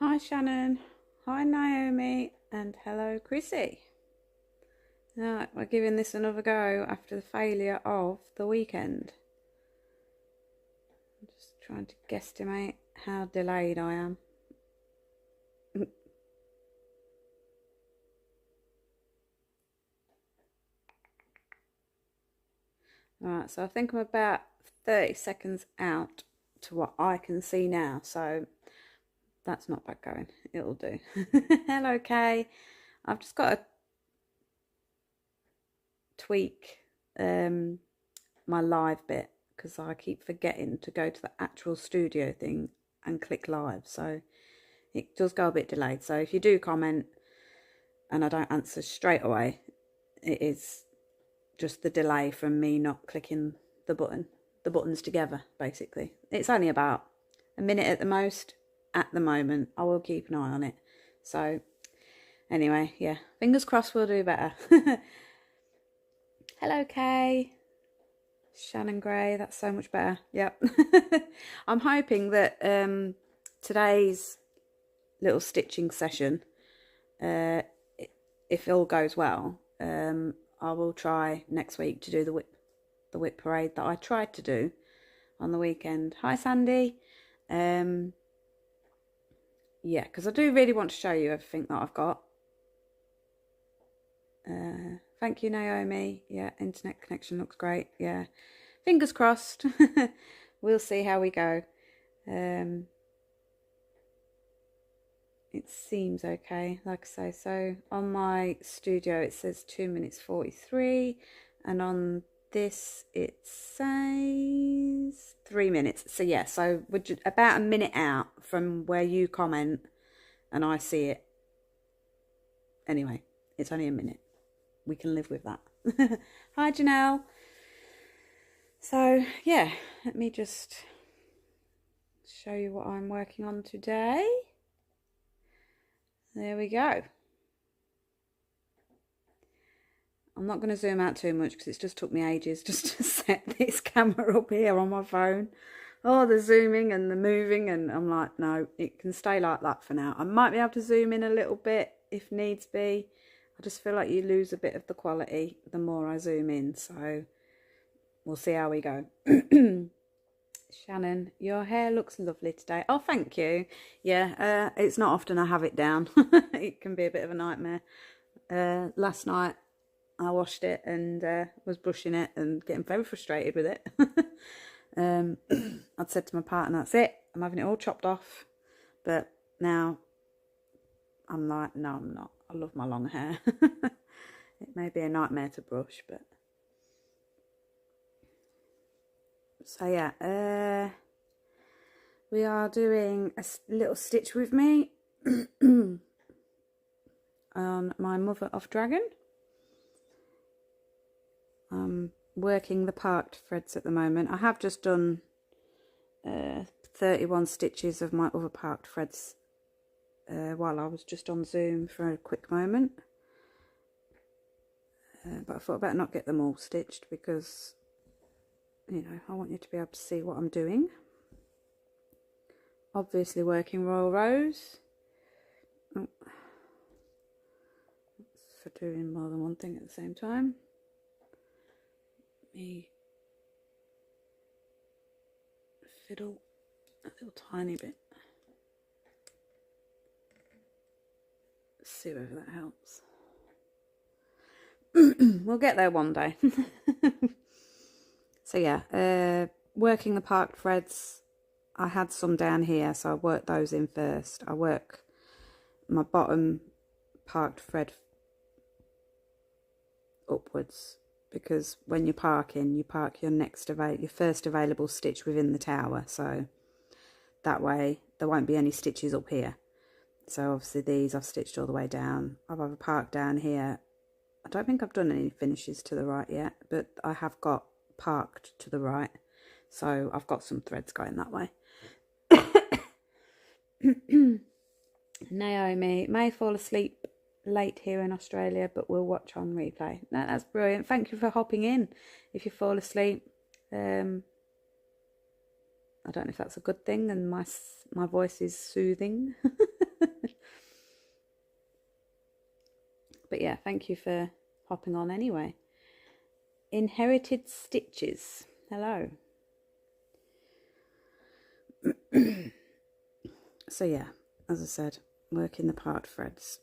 Hi Shannon, hi Naomi, and hello Chrissy. Right, we're giving this another go after the failure of the weekend. I'm just trying to guesstimate how delayed I am. Alright, so I think I'm about 30 seconds out to what I can see now, so that's not bad going. It'll do. Hello Kay. I've just got to tweak my live bit because I keep forgetting to go to the actual studio thing and click live, so it does go a bit delayed. So if you do comment and I don't answer straight away, it is just the delay from me not clicking the buttons together, basically. It's only about a minute at the most at the moment. I will keep an eye on it. So anyway, yeah, fingers crossed we'll do better. Hello Kay. Shannon Gray, that's so much better. Yep. I'm hoping that today's little stitching session, if all goes well, I will try next week to do the whip parade that I tried to do on the weekend. Hi Sandy. Yeah, because I do really want to show you everything that I've got. Thank you Naomi. Yeah, internet connection looks great. Yeah, fingers crossed. We'll see how we go. It seems okay, like I say. So on my studio it says 2 minutes 43, and on this it says 3 minutes. So yeah, so we're just about a minute out from where you comment and I see it. Anyway, it's only a minute. We can live with that. Hi Janelle. So yeah, let me just show you what I'm working on today. There we go. I'm not going to zoom out too much because it's just took me ages just to set this camera up here on my phone. Oh, the zooming and the moving, and I'm like, no, it can stay like that for now. I might be able to zoom in a little bit if needs be. I just feel like you lose a bit of the quality the more I zoom in, so we'll see how we go. Shannon, your hair looks lovely today. Oh, thank you. Yeah, it's not often I have it down. It can be a bit of a nightmare. Last night I washed it and was brushing it and getting very frustrated with it. I'd said to my partner, that's it, I'm having it all chopped off. But now I'm like, no, I'm not. I love my long hair. It may be a nightmare to brush, but... So yeah, we are doing a little stitch with me on my Mother of Dragon. I'm working the parked threads at the moment. I have just done 31 stitches of my other parked threads while I was just on Zoom for a quick moment. But I thought I better not get them all stitched because, you know, I want you to be able to see what I'm doing. Obviously working Royal Rows. Oh. For doing more than one thing at the same time. Me fiddle a little tiny bit. Let's see whether that helps. We'll get there one day. So yeah, working the parked threads. I had some down here, so I worked those in first. I work my bottom parked thread upwards because when you're parking, you park your your first available stitch within the tower. So that way there won't be any stitches up here. So obviously these I've stitched all the way down. I've either parked down here. I don't think I've done any finishes to the right yet, but I have got parked to the right. So I've got some threads going that way. Naomi may fall asleep late here in Australia, but we'll watch on replay. No, that's brilliant. Thank you for hopping in. If you fall asleep, I don't know if that's a good thing, and my voice is soothing. But yeah, thank you for hopping on anyway. Inherited Stitches. Hello. So yeah, as I said, working the part threads.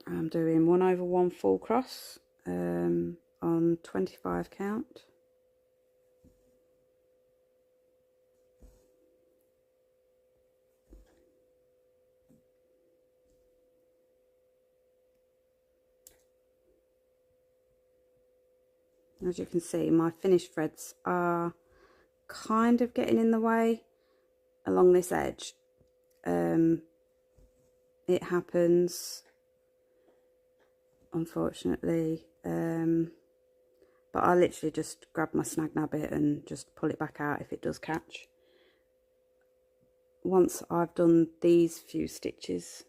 I'm doing 1/1 full cross on 25 count. As you can see, my finished threads are kind of getting in the way along this edge. It happens, unfortunately, but I literally just grab my snag nabbit and just pull it back out if it does catch. Once I've done these few stitches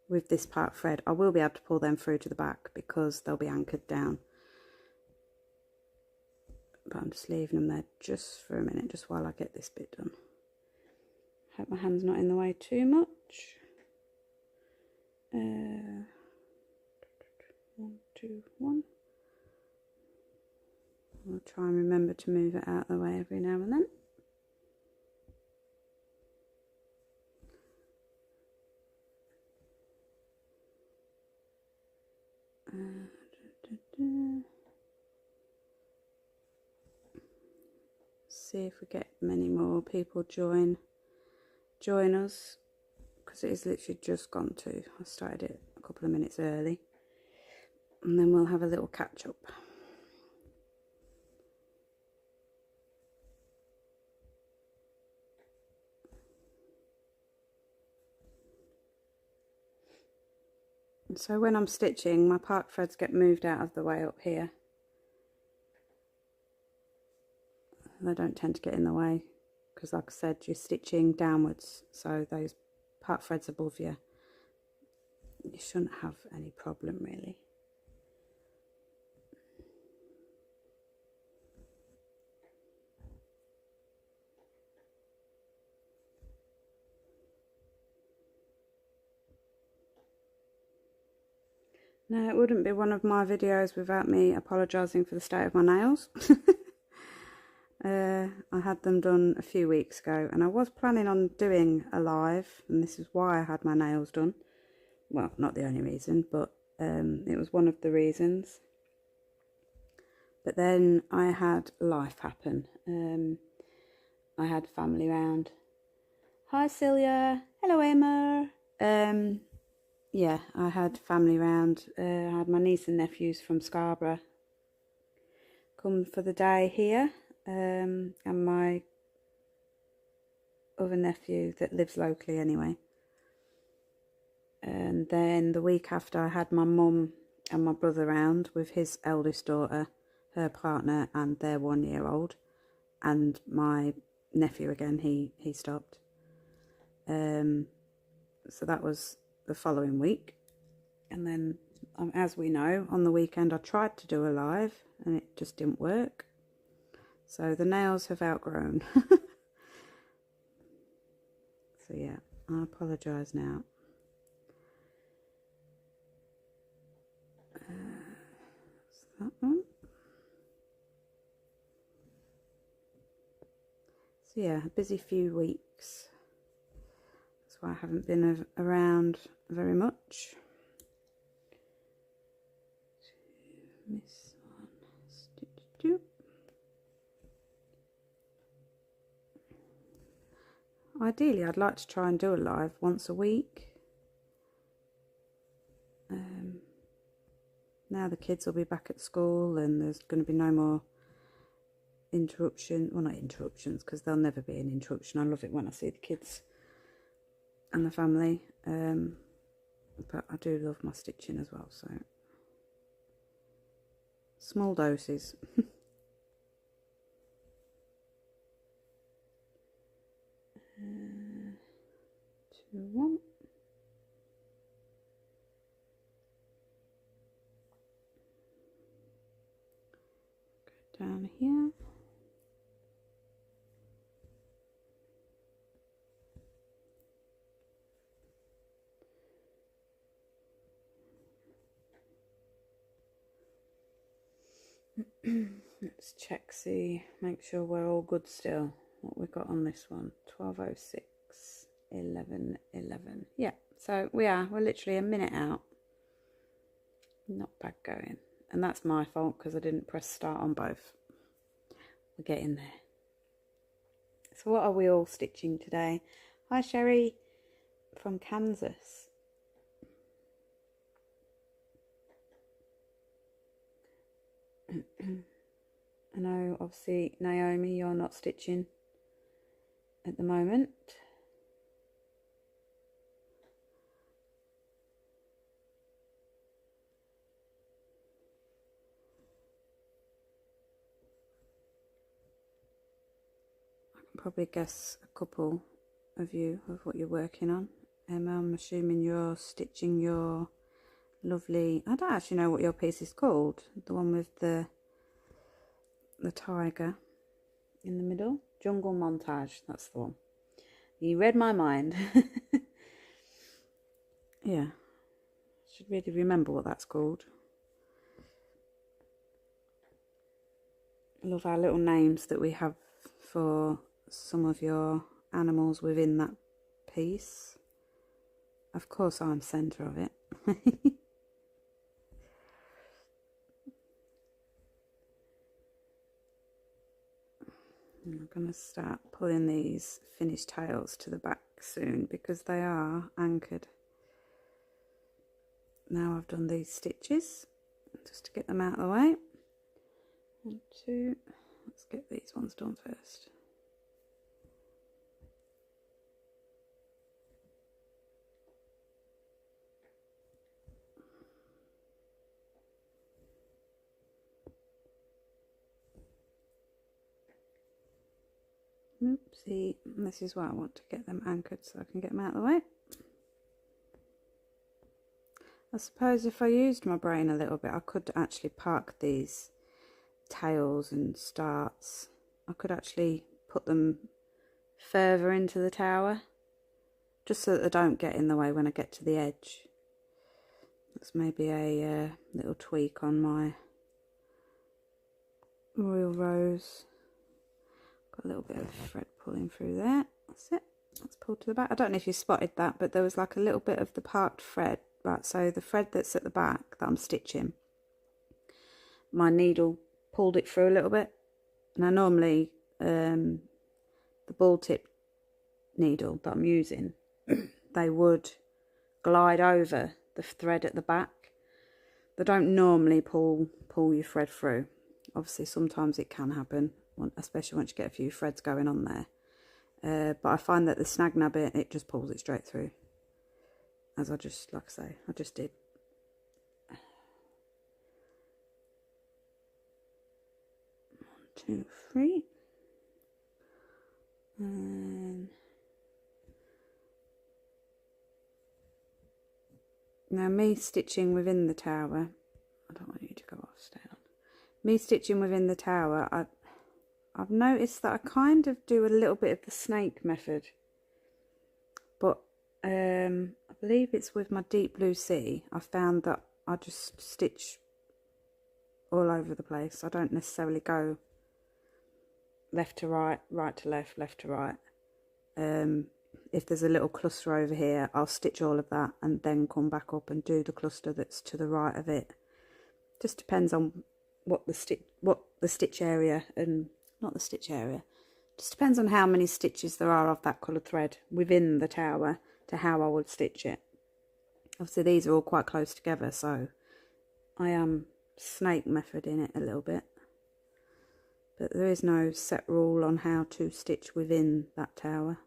with this part thread, I will be able to pull them through to the back because they'll be anchored down. But I'm just leaving them there just for a minute, just while I get this bit done. Hope my hand's not in the way too much. 1, 2, 1. I'll try and remember to move it out of the way every now and then. See if we get many more people join us, because it is literally just gone to. I started it a couple of minutes early, and then we'll have a little catch up. And so when I'm stitching, my part threads get moved out of the way up here. They don't tend to get in the way because, like I said, you're stitching downwards, so those part threads above you shouldn't have any problem really. Now, it wouldn't be one of my videos without me apologising for the state of my nails. I had them done a few weeks ago, and I was planning on doing a live, and this is why I had my nails done. Well, not the only reason, but it was one of the reasons. But then I had life happen. I had family round. Hi Celia. Hello Emma. Yeah, I had family round. I had my niece and nephews from Scarborough come for the day here. And my other nephew that lives locally anyway. And then the week after, I had my mum and my brother round with his eldest daughter, her partner, and their 1-year-old, and my nephew again. He stopped. So that was the following week, and then as we know, on the weekend I tried to do a live and it just didn't work. So the nails have outgrown. So yeah, I apologise now. That one. So yeah, a busy few weeks. That's why I haven't been around very much. Miss one, stitch 2. Ideally, I'd like to try and do a live once a week. Now the kids will be back at school and there's going to be no more interruption. Well, not interruptions, because there'll never be an interruption. I love it when I see the kids and the family. But I do love my stitching as well, so small doses. 2, 1. Go down here. Let's check, see, make sure we're all good still. What we've got on this one, 12:06, 11:11. Yeah, so we're literally a minute out. Not bad going. And that's my fault because I didn't press start on both. We're getting there. So what are we all stitching today? Hi Sherry from Kansas. I know obviously Naomi, you're not stitching at the moment. I can probably guess a couple of you of what you're working on. Emma, I'm assuming you're stitching your lovely, I don't actually know what your piece is called, the one with the tiger in the middle. Jungle Montage, that's the one. You read my mind. Yeah, should really remember what that's called. I love our little names that we have for some of your animals within that piece. Of course I'm centre of it. I'm going to start pulling these finished tails to the back soon because they are anchored. Now I've done these stitches, just to get them out of the way. 1, 2, let's get these ones done first. Oopsie, this is why I want to get them anchored so I can get them out of the way. I suppose if I used my brain a little bit, I could actually park these tails and starts. I could actually put them further into the tower, just so that they don't get in the way when I get to the edge. That's maybe a little tweak on my Royal Rose. Got a little bit of thread pulling through there. That's it. Let's pull to the back. I don't know if you spotted that, but there was like a little bit of the parked thread. Right, so the thread that's at the back that I'm stitching, my needle pulled it through a little bit. Now normally the ball tip needle that I'm using, they would glide over the thread at the back. They don't normally pull your thread through. Obviously sometimes it can happen, especially once you get a few threads going on there. But I find that the snag nab it just pulls it straight through. As I just, like I say, I just did. 1, 2, 3. And now me stitching within the tower, I don't want you to go off, stay on. Me stitching within the tower, I've noticed that I kind of do a little bit of the snake method, but I believe it's with my deep blue sea. I found that I just stitch all over the place. I don't necessarily go left to right, right to left, left to right. If there's a little cluster over here, I'll stitch all of that and then come back up and do the cluster that's to the right of it. Just depends on what the stitch area, and not the stitch area, just depends on how many stitches there are of that coloured thread within the tower to how I would stitch it. Obviously these are all quite close together, so I am snake method in it a little bit, but there is no set rule on how to stitch within that tower.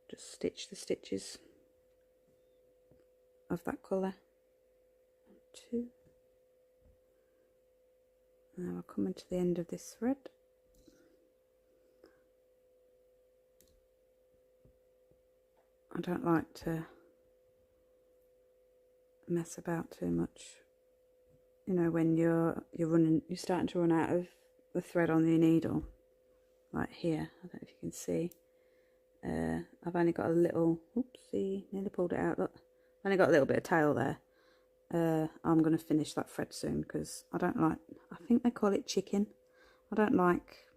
Just stitch the stitches of that colour. 1, 2. Now we're coming to the end of this thread. I don't like to mess about too much. You know, when you're starting to run out of the thread on your needle, like here. I don't know if you can see. I've only got a little, oopsie, nearly pulled it out. Look, I've only got a little bit of tail there. I'm going to finish that thread soon, because I don't like, I think they call it chicken. I don't like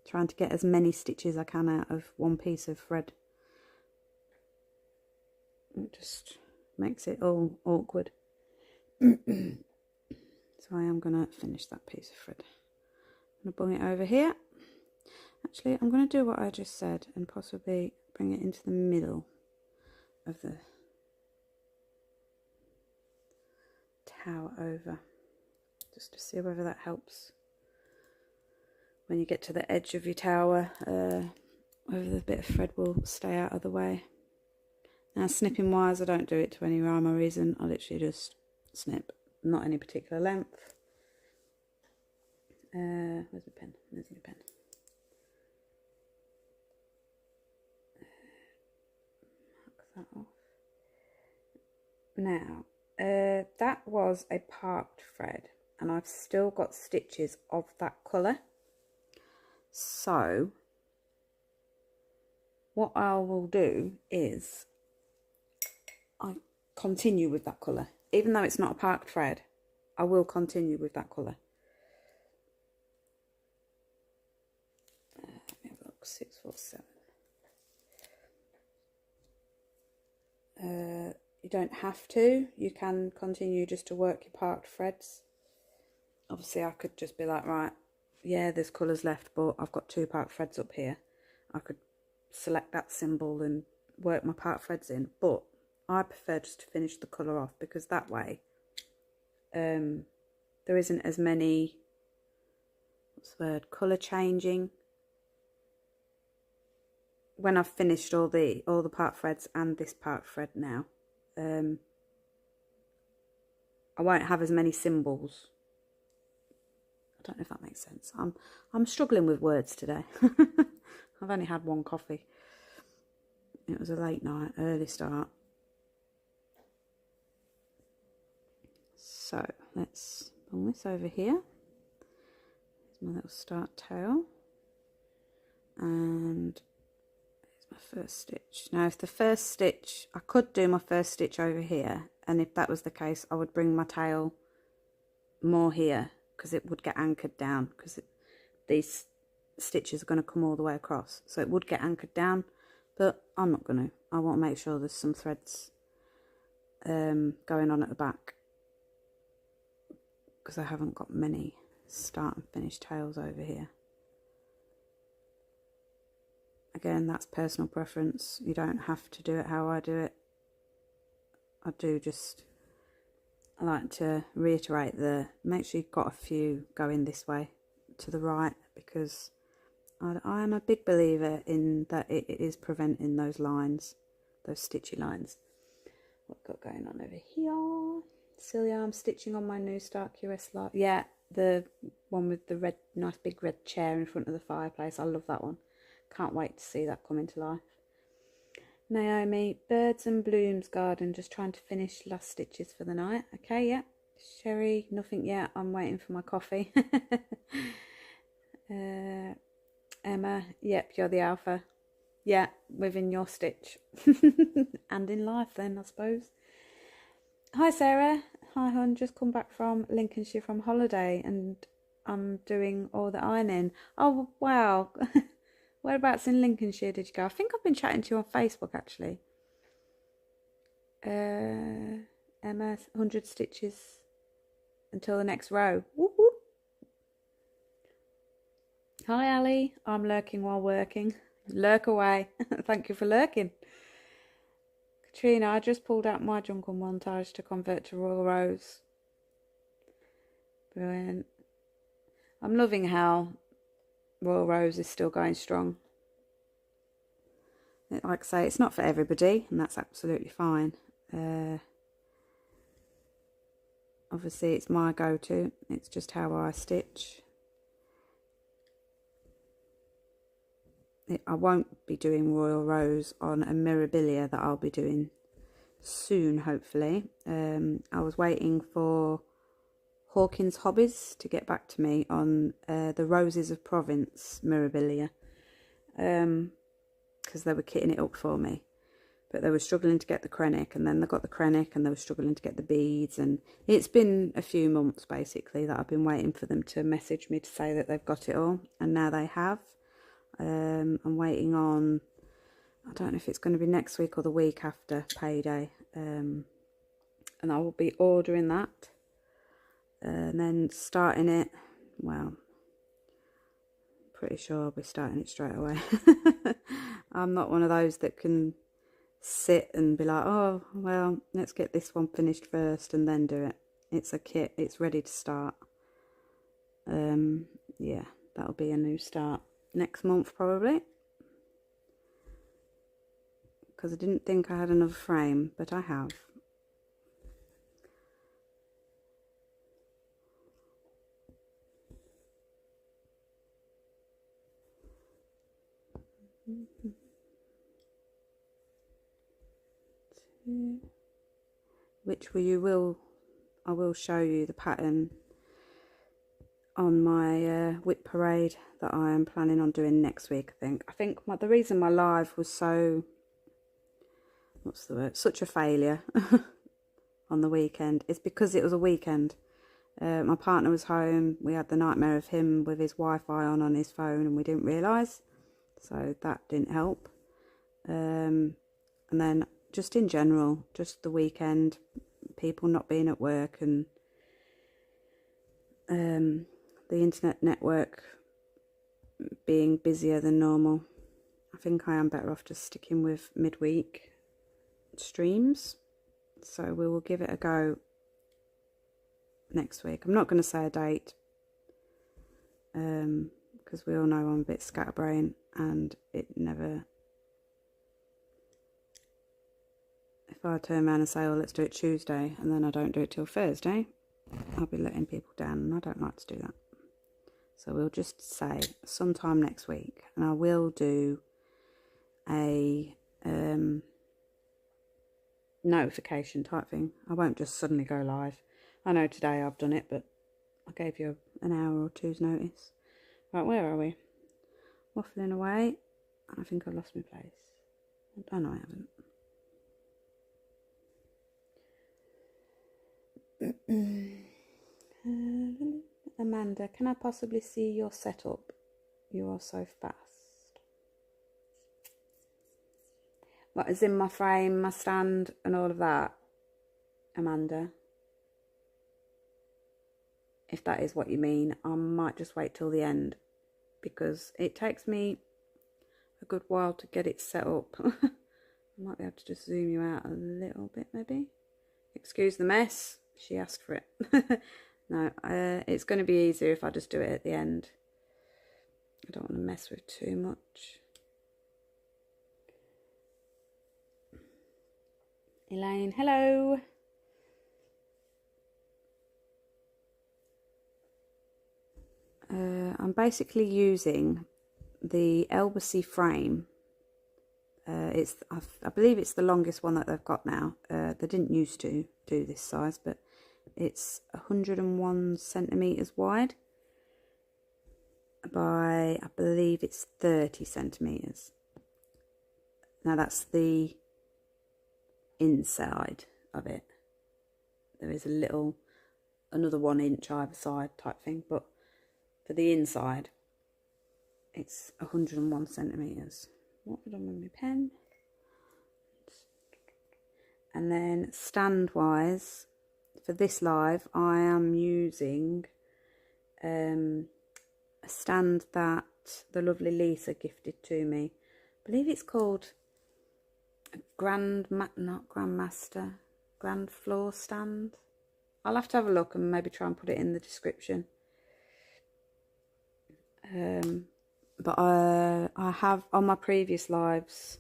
trying to get as many stitches as I can out of one piece of thread. It just makes it all awkward. So I am going to finish that piece of thread. I'm going to bring it over here. Actually, I'm going to do what I just said and possibly bring it into the middle of the tower over, just to see whether that helps when you get to the edge of your tower, whether the bit of thread will stay out of the way. Now, snipping wise, I don't do it to any rhyme or reason. I literally just snip, not any particular length. Where's my pen? There's my pen. Mark that off. Now, that was a parked thread, and I've still got stitches of that colour. So what I will do is I continue with that colour. Even though it's not a parked thread, I will continue with that colour. Let me have a look. 647. You don't have to. You can continue just to work your parked threads. Obviously, I could just be like, right, yeah, there's colours left, but I've got 2 parked threads up here. I could select that symbol and work my parked threads in, but I prefer just to finish the colour off, because that way there isn't as many, what's the word, colour changing. When I've finished all the parked threads and this parked thread now, I won't have as many symbols. I don't know if that makes sense. I'm struggling with words today. I've only had 1 coffee. It was a late night, early start. So let's pull this over here. Here's my little start tail. And here's my first stitch. Now, if the first stitch, I could do my first stitch over here, and if that was the case, I would bring my tail more here, because it would get anchored down, because these stitches are going to come all the way across, so it would get anchored down, but I'm not going to. I want to make sure there's some threads going on at the back, because I haven't got many start and finish tails over here. Again, that's personal preference. You don't have to do it how I do it. I like to reiterate make sure you've got a few going this way to the right, because I am a big believer in that it is preventing those lines, those stitchy lines. What I've got going on over here? Celia, I'm stitching on my new Stark US light. Yeah, the one with the red, nice big red chair in front of the fireplace. I love that one. Can't wait to see that come into life. Naomi, Birds and Blooms Garden, just trying to finish last stitches for the night. Okay, yeah. Sherry, nothing yet. I'm waiting for my coffee. Emma, yep, you're the alpha. Yeah, within your stitch. And in life then, I suppose. Hi Sarah. Hi hon, just come back from Lincolnshire from holiday, and I'm doing all the ironing. Oh wow. Whereabouts in Lincolnshire did you go? I think I've been chatting to you on Facebook actually. Emma, 100 stitches until the next row. Whoop, whoop. Hi Ali, I'm lurking while working. Lurk away. Thank you for lurking. Katrina, I just pulled out my jungle montage to convert to Royal Rose. Brilliant. I'm loving how Royal Rose is still going strong. Like I say, it's not for everybody, and that's absolutely fine. Obviously it's my go-to. It's just how I stitch. I won't be doing Royal Rose on a Mirabilia that I'll be doing soon, hopefully. I was waiting for Hawkins Hobbies to get back to me on the Roses of Provence Mirabilia, because they were kitting it up for me. but they were struggling to get the krennic, and then they got the krennic and they were struggling to get the beads, and it's been a few months basically that I've been waiting for them to message me to say that they've got it all, and now they have. I'm waiting on, I don't know if it's going to be next week or the week after payday, and I will be ordering that and then starting it. Well, pretty sure I'll be starting it straight away. I'm not one of those that can sit and be like, oh well, let's get this one finished first and then do it. It's a kit, it's ready to start. Yeah, that'll be a new start next month probably, because I didn't think I had another frame, but I have. Which I will show you the pattern on my whip parade that I am planning on doing next week. I think the reason my live was so, what's the word, such a failure on the weekend is because it was a weekend. My partner was home, we had the nightmare of him with his Wi-Fi on his phone, and we didn't realise, so that didn't help. And then just in general, just the weekend, people not being at work, and the internet network being busier than normal. I think I am better off just sticking with midweek streams, so we will give it a go next week. I'm not going to say a date, because we all know I'm a bit scatterbrained, and it never, if I turn around and say, oh, let's do it Tuesday, and then I don't do it till Thursday, I'll be letting people down, and I don't like to do that. So we'll just say sometime next week, and I will do a notification type thing. I won't just suddenly go live. I know today I've done it, but I gave you an hour or two's notice. Right, where are we? Waffling away. I think I've lost my place. Oh no, I haven't. Amanda, can I possibly see your setup? You are so fast. What is in my frame, my stand and all of that, Amanda? If that is what you mean, I might just wait till the end, because it takes me a good while to get it set up. I might be able to just zoom you out a little bit maybe. Excuse the mess, she asked for it. No, it's going to be easier if I just do it at the end. I don't want to mess with too much. Elaine, hello. I'm basically using the Elbacy frame. I believe it's the longest one that they've got now. They didn't used to do this size, but it's 101 centimetres wide by, I believe it's 30 centimetres. Now that's the inside of it. There is another 1 inch either side type thing, but for the inside it's 101 centimetres. What have I done with my pen? And then stand wise, for this live I am using a stand that the lovely Lisa gifted to me. I believe it's called a Grand Floor stand. I'll have to have a look and maybe try and put it in the description. But I have, on my previous lives,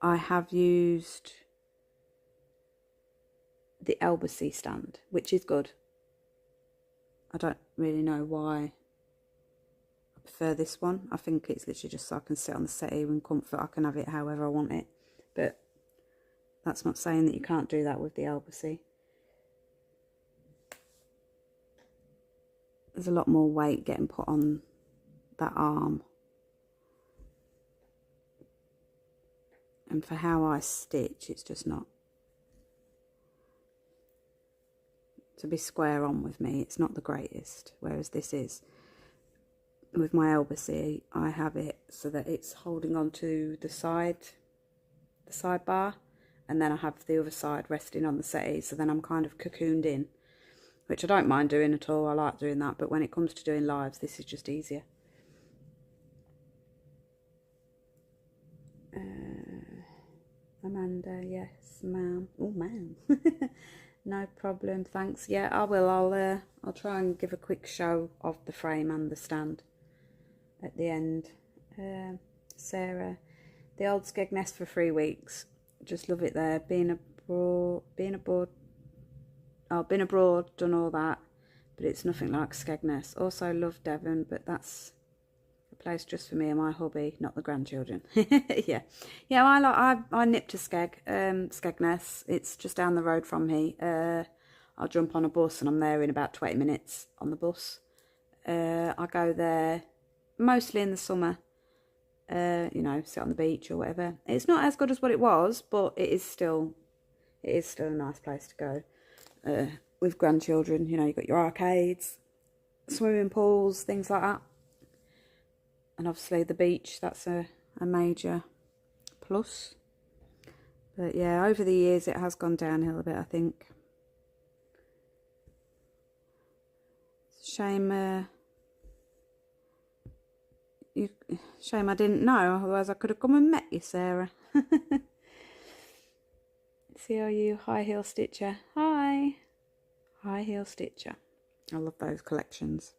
I have used the Elbacy stand, which is good. I don't really know why I prefer this one. I think it's literally just so I can sit on the settee in comfort. I can have it however I want it, but that's not saying that you can't do that with the Elbacy. There's a lot more weight getting put on that arm. And for how I stitch, it's just not. To be square on with me, it's not the greatest. Whereas this is. With my elbow, I have it so that it's holding on to the side bar. And then I have the other side resting on the settee. So then I'm kind of cocooned in. Which I don't mind doing at all. I like doing that. But when it comes to doing lives, this is just easier. Amanda, yes, ma'am. Oh, ma'am. No problem, thanks. Yeah, I will. I'll try and give a quick show of the frame and the stand at the end. Sarah, the old Skegness for 3 weeks. Just love it there. Been abroad, done all that, but it's nothing like Skegness. Also love Devon, but that's place just for me and my hubby, not the grandchildren. yeah, I nipped to Skegness. It's just down the road from me. I'll jump on a bus and I'm there in about 20 minutes on the bus. I go there mostly in the summer. You know, sit on the beach or whatever. It's not as good as what it was, but it is still a nice place to go. With grandchildren, you know, you've got your arcades, swimming pools, things like that. And obviously the beach, that's a major plus. But yeah, over the years it has gone downhill a bit, I think. Shame I didn't know, otherwise I could have come and met you, Sarah. See how you, High Heel Stitcher. Hi. High Heel Stitcher. I love those collections.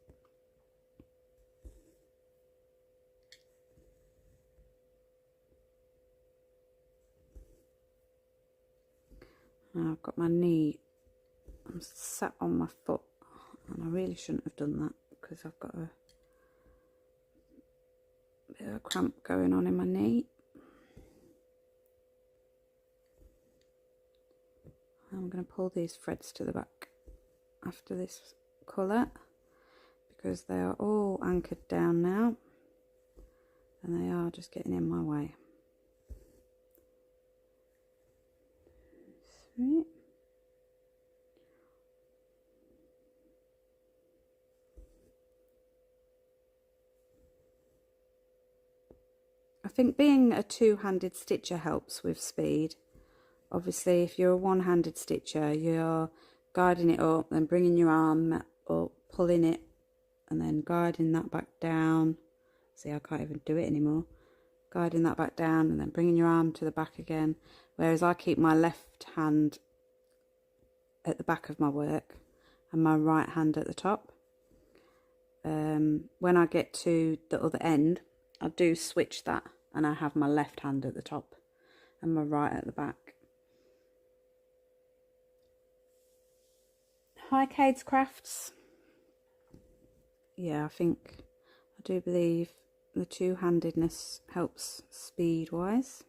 I've got my knee, I'm sat on my foot, and I really shouldn't have done that because I've got a bit of a cramp going on in my knee. I'm going to pull these threads to the back after this colour because they are all anchored down now and they are just getting in my way. Sweet. I think being a two-handed stitcher helps with speed. Obviously, if you're a one-handed stitcher, you're guiding it up, then bringing your arm up, pulling it, and then guiding that back down. See, I can't even do it anymore. Guiding that back down, and then bringing your arm to the back again. Whereas I keep my left hand at the back of my work, and my right hand at the top. When I get to the other end, I do switch that, and I have my left hand at the top, and my right at the back. Hi, Cade's Crafts. Yeah, I do believe the two-handedness helps speed-wise.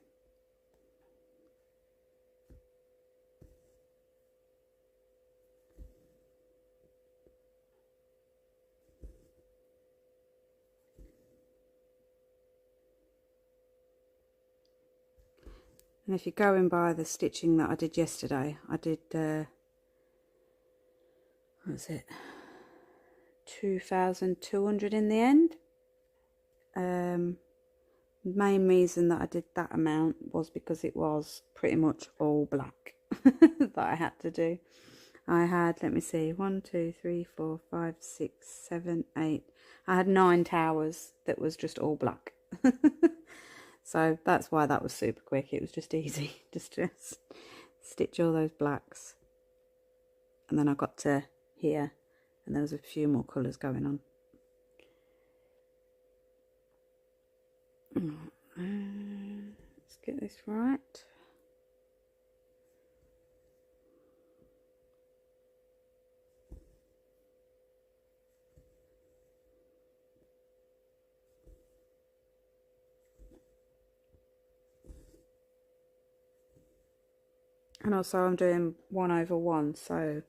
And if you're going by the stitching that I did yesterday, I did, what was it, 2,200 in the end. Main reason that I did that amount was because it was pretty much all black that I had to do. I had, let me see, 1, 2, 3, 4, 5, 6, 7, 8. I had 9 towers that was just all black. So that's why that was super quick. It was just easy just to stitch all those blacks. And then I got to here and there was a few more colours going on. Let's get this right. And also I'm doing 1/1, so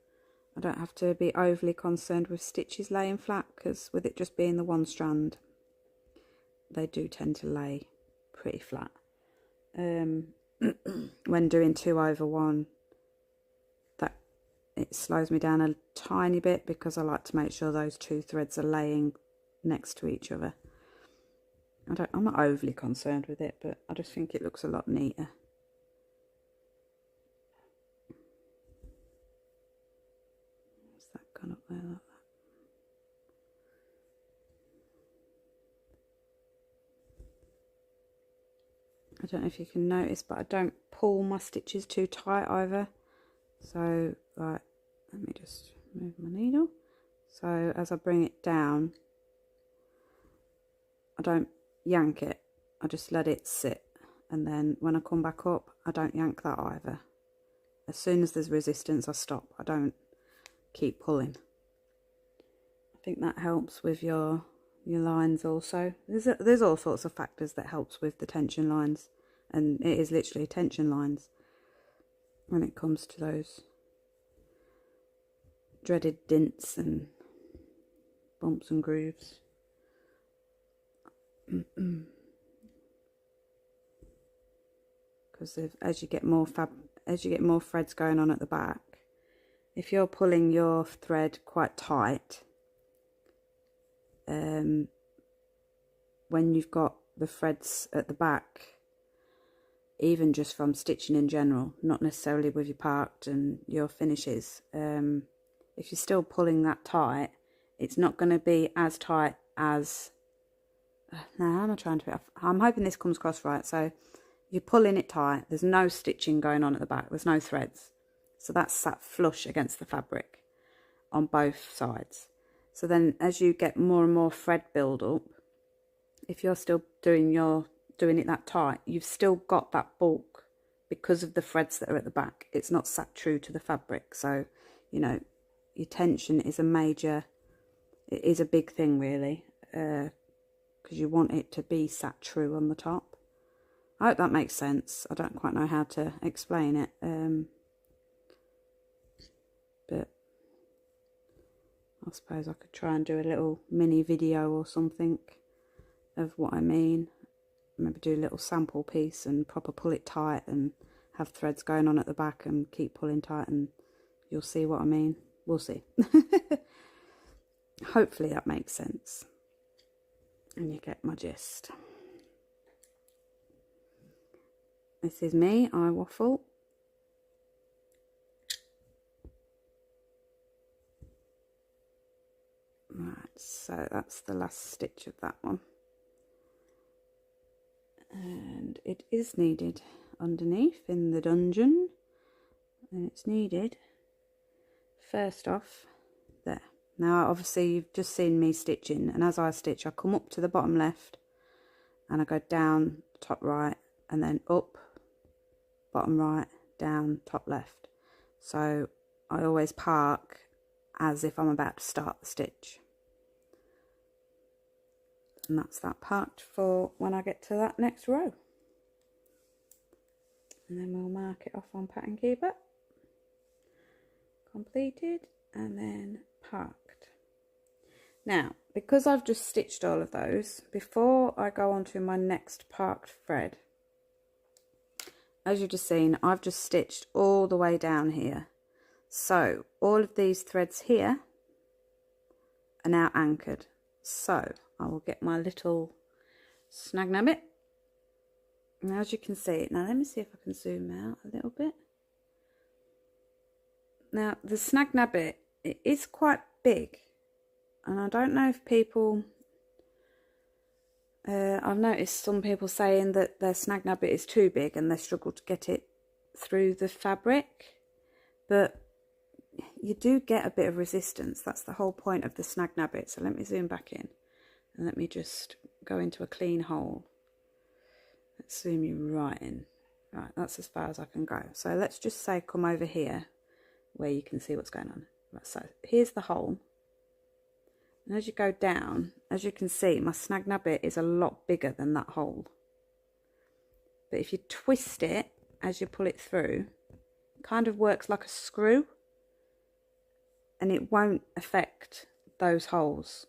I don't have to be overly concerned with stitches laying flat, because with it just being the one strand, they do tend to lay pretty flat. when doing 2 over 1, that it slows me down a tiny bit, because I like to make sure those 2 threads are laying next to each other. I'm not overly concerned with it, but I just think it looks a lot neater. Has that gone up there like that? I don't know if you can notice, but I don't pull my stitches too tight either. So, like, let me just move my needle. So as I bring it down, I don't yank it. I just let it sit. And then when I come back up, I don't yank that either. As soon as there's resistance, I stop. I don't keep pulling. I think that helps with your lines also. There's all sorts of factors that helps with the tension lines, and it is literally tension lines when it comes to those dreaded dints and bumps and grooves. Because as you get more threads going on at the back, if you're pulling your thread quite tight, when you've got the threads at the back, even just from stitching in general, not necessarily with your parked and your finishes, if you're still pulling that tight, it's not going to be as tight as, I'm hoping this comes across right. So you're pulling it tight, there's no stitching going on at the back, there's no threads, so that's sat flush against the fabric on both sides. So then as you get more and more thread build up, if you're still doing it that tight, you've still got that bulk because of the threads that are at the back. It's not sat true to the fabric. So, you know, your tension is it is a big thing really, because you want it to be sat true on the top. I hope that makes sense. I don't quite know how to explain it, but I suppose I could try and do a little mini video or something of what I mean. Maybe do a little sample piece and proper pull it tight and have threads going on at the back and keep pulling tight, and you'll see what I mean. We'll see. Hopefully that makes sense and you get my gist. This is me, I waffle. Right, so that's the last stitch of that one. And it is needed underneath in the dungeon, and it's needed first off there. Now obviously you've just seen me stitching, and as I stitch I come up to the bottom left and I go down top right and then up, bottom right, down, top left. So I always park as if I'm about to start the stitch. And that's that parked for when I get to that next row. And then we'll mark it off on Pattern Keeper. Completed and then parked. Now, because I've just stitched all of those, before I go on to my next parked thread, as you've just seen, I've just stitched all the way down here. So all of these threads here are now anchored. So I will get my little snag nabbit. And as you can see, now let me see if I can zoom out a little bit. Now the snag nabbit, it is quite big, and I don't know if people, I've noticed some people saying that their snag nabbit is too big and they struggle to get it through the fabric, but you do get a bit of resistance. That's the whole point of the snag nabbit. So let me zoom back in and let me just go into a clean hole. Let's zoom you right in. Right, that's as far as I can go. So let's just say come over here where you can see what's going on. Right, so here's the hole. And as you go down, as you can see, my snag nabbit is a lot bigger than that hole. But if you twist it as you pull it through, it kind of works like a screw, and it won't affect those holes.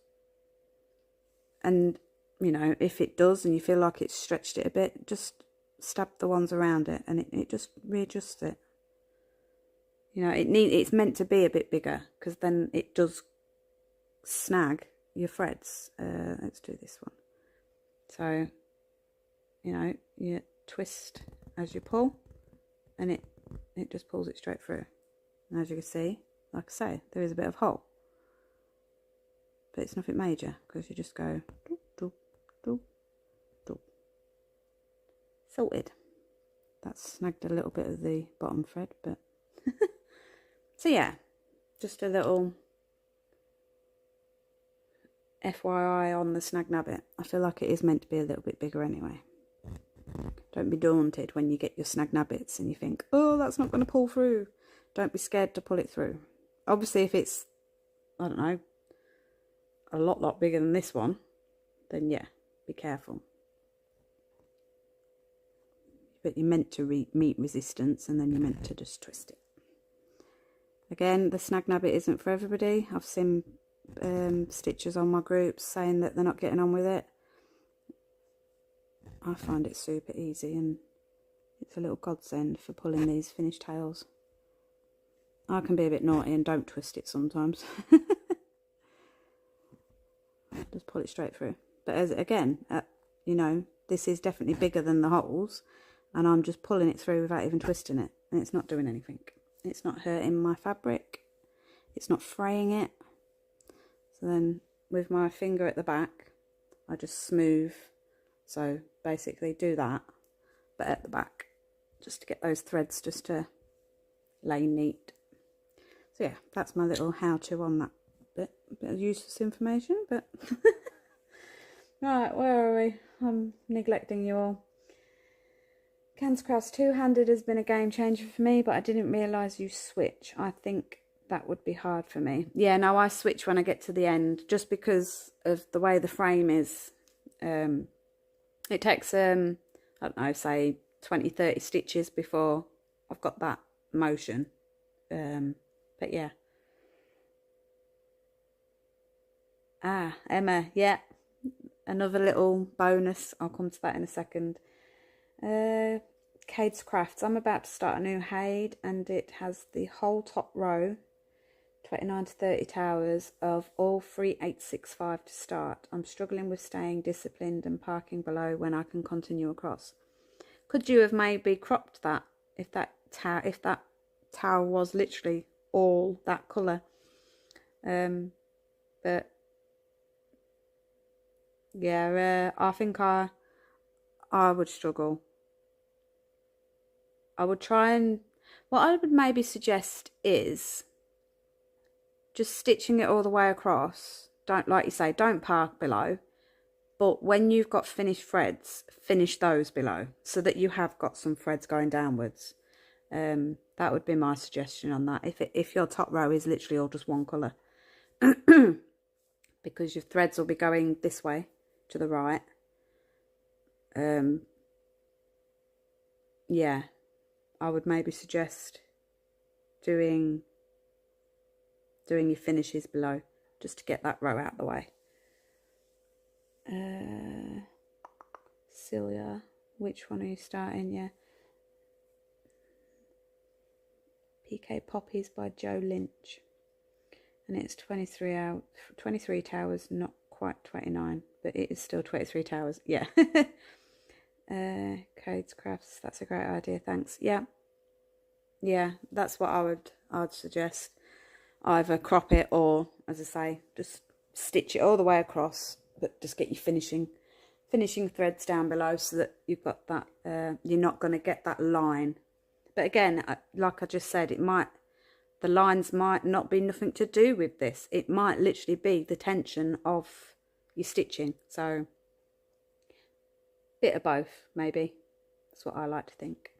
And you know, if it does and you feel like it's stretched it a bit, just stab the ones around it, and it just readjusts it. You know, it's meant to be a bit bigger, because then it does snag your threads. Let's do this one. So, you know, you twist as you pull, and it just pulls it straight through. And as you can see, like I say, there is a bit of hole, but it's nothing major, because you just go doop, doop, doop, doop. Sorted. That's snagged a little bit of the bottom thread, but so yeah, just a little FYI on the snag nabbit. I feel like it is meant to be a little bit bigger anyway. Don't be daunted when you get your snag nabbits and you think, oh, that's not going to pull through. Don't be scared to pull it through. Obviously, if it's, I don't know, a lot bigger than this one, then yeah, be careful. But you're meant to meet resistance, and then you're meant to just twist it. Again, the snag nabbit isn't for everybody. I've seen stitchers on my groups saying that they're not getting on with it. I find it super easy, and it's a little godsend for pulling these finished tails. I can be a bit naughty and don't twist it sometimes. Just pull it straight through. But as again, you know, this is definitely bigger than the holes, and I'm just pulling it through without even twisting it, and it's not doing anything. It's not hurting my fabric. It's not fraying it. So then with my finger at the back, I just smooth. So basically do that, but at the back, just to get those threads just to lay neat. So yeah, that's my little how-to on that bit of useless information, but right, where are we? I'm neglecting you all. Canscraft's two-handed has been a game changer for me, but I didn't realise you switch. I think that would be hard for me. Yeah, no, I switch when I get to the end, just because of the way the frame is. It takes, I don't know, say 20-30 stitches before I've got that motion. But yeah. Ah, Emma, yeah. Another little bonus. I'll come to that in a second. Cade's Crafts. I'm about to start a new Hade, and it has the whole top row, 29 to 30 towers, of all 3865 to start. I'm struggling with staying disciplined and parking below when I can continue across. Could you have maybe cropped that if that tower was literally all that colour? But yeah, I think I would struggle. I would try and, what I would maybe suggest is just stitching it all the way across. Don't, like you say, don't park below, but when you've got finished threads, finish those below so that you have got some threads going downwards. That would be my suggestion on that, if your top row is literally all just one colour. Because your threads will be going this way to the right. Yeah, I would maybe suggest doing your finishes below, just to get that row out the way. Celia, which one are you starting? Yeah, PK Poppies by Joe Lynch, and it's 23 towers, not quite 29, but it is still 23 towers. Yeah. Codes Crafts, that's a great idea, thanks. Yeah, that's what I'd suggest. Either crop it, or, as I say, just stitch it all the way across, but just get your finishing threads down below, so that you've got that, you're not going to get that line. But again, like I just said, the lines might not be nothing to do with this. It might literally be the tension of your stitching. So bit of both, maybe. That's what I like to think.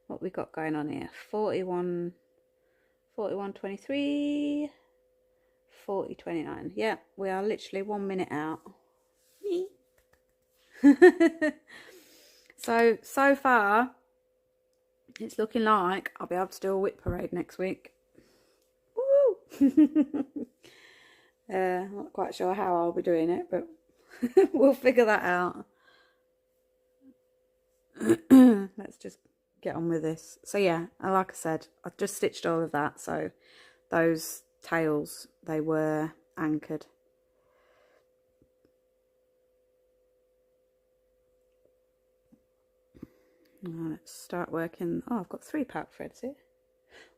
What we got going on here? 41, 23, 40, 29. Yeah, we are literally 1 minute out. So far, it's looking like I'll be able to do a whip parade next week. Woo! Not quite sure how I'll be doing it, but we'll figure that out. let's just get on with this. So yeah, like I said, I've just stitched all of that, so those tails, they were anchored. Now let's start working. Oh, I've got 3 pack threads here.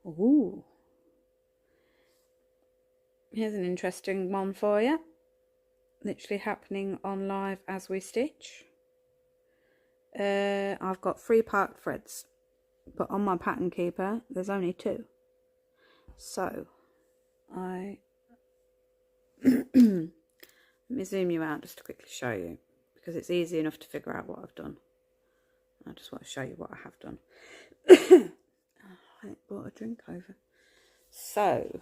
Ooh, here's an interesting one for you, literally happening on live as we stitch. I've got 3 parked threads, but on my pattern keeper there's only 2. So let me zoom you out just to quickly show you, because it's easy enough to figure out what I've done. I just want to show you what I have done. I brought a drink over. So,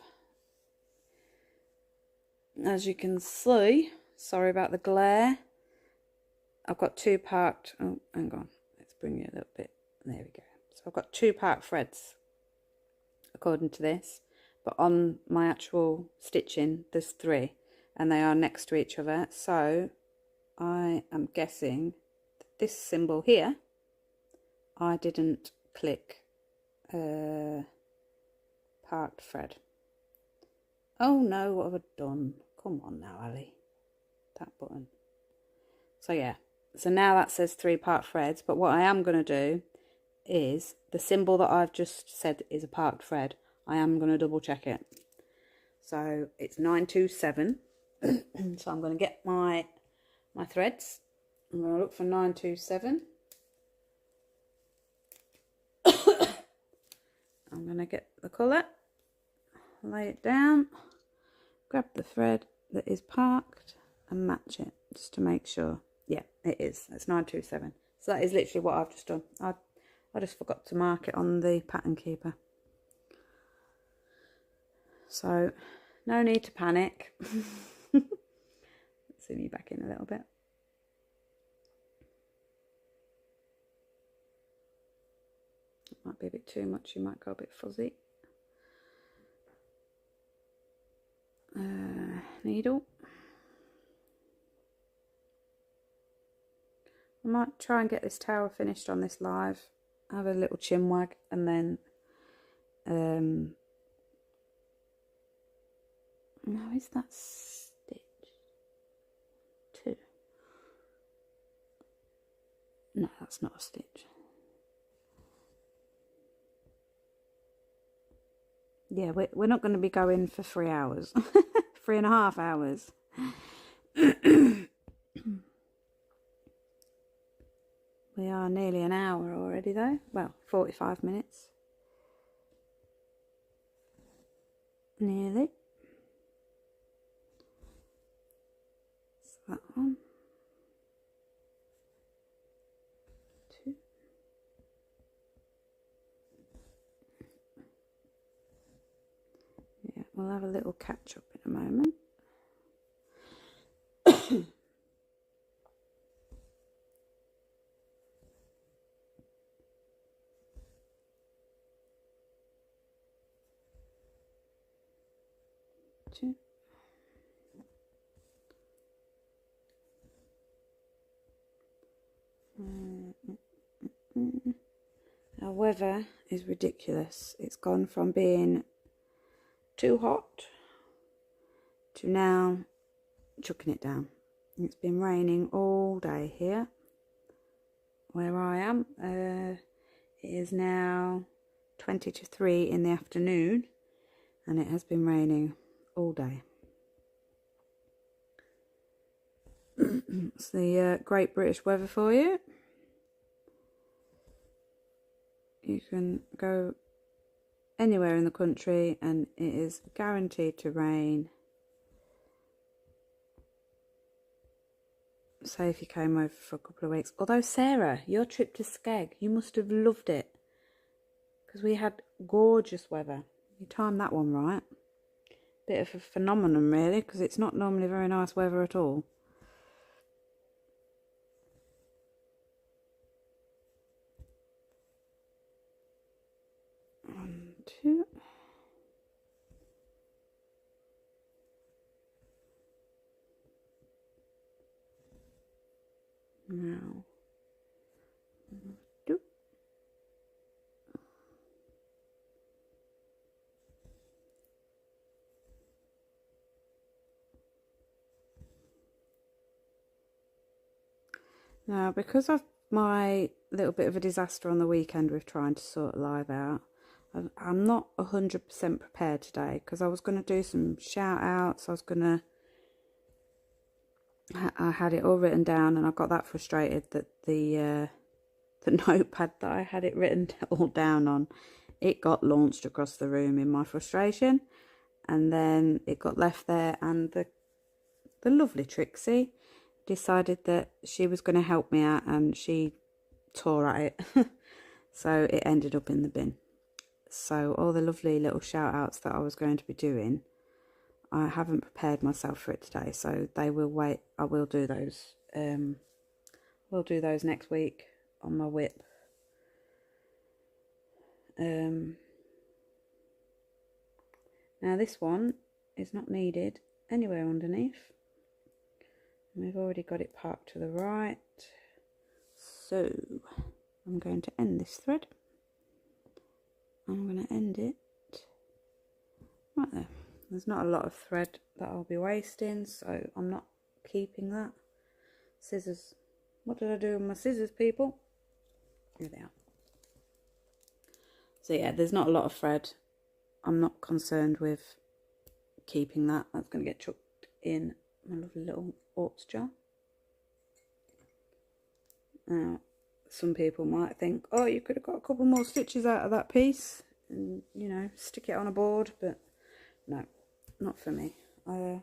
as you can see, sorry about the glare, I've got 2 parked, oh, hang on, let's bring you a little bit, there we go. So I've got 2 parked threads, according to this, but on my actual stitching, there's 3, and they are next to each other, so I am guessing that this symbol here, I didn't click parked thread. Oh no, what have I done? Come on now, Ali. That button. So yeah, so now that says 3 parked threads, but what I am going to do is the symbol that I've just said is a parked thread, I am going to double check it. So it's 927. So I'm going to get my threads. I'm going to look for 927. I'm going to get the colour, lay it down, grab the thread that is parked and match it just to make sure. Yeah, it is. It's 927. So that is literally what I've just done. I just forgot to mark it on the pattern keeper. So no need to panic. Let's zoom you back in a little bit. Might be a bit too much, you might go a bit fuzzy. Needle. I might try and get this tower finished on this live. Have a little chin wag and then no, is that stitch 2? No, that's not a stitch. Yeah, we're not going to be going for 3 hours. 3.5 hours. We are nearly an hour already though. Well, 45 minutes. Nearly. So that one. 2. Yeah, we'll have a little catch up in a moment. Our weather is ridiculous. It's gone from being too hot to now chucking it down. It's been raining all day here where I am. It is now 20 to 3 in the afternoon and it has been raining all day. It's the Great British weather for you. You can go anywhere in the country and it is guaranteed to rain. Say if you came over for a couple of weeks. Although Sarah, your trip to Skeg, you must have loved it. Because we had gorgeous weather. You timed that one right. Bit of a phenomenon really, because it's not normally very nice weather at all. One, 2. Now, Now, because of my little bit of a disaster on the weekend with trying to sort live out, I'm not 100% prepared today, because I was going to do some shout outs. I had it all written down, and I got that frustrated that the notepad that I had it written all down on, it got launched across the room in my frustration, and then it got left there, and the lovely Trixie decided that she was going to help me out, and she tore at it. So it ended up in the bin. So all the lovely little shout outs that I was going to be doing, I haven't prepared myself for it today, so they will wait. I will do those. We'll do those next week on my whip. Now this one is not needed anywhere underneath. We've already got it parked to the right. So I'm going to end this thread. I'm going to end it right there. There's not a lot of thread that I'll be wasting, so I'm not keeping that. Scissors. What did I do with my scissors, people? Here they are. So yeah, there's not a lot of thread. I'm not concerned with keeping that. That's going to get chucked in my lovely little oats jar. Now, some people might think, oh, you could have got a couple more stitches out of that piece and, you know, stick it on a board, but no, not for me. I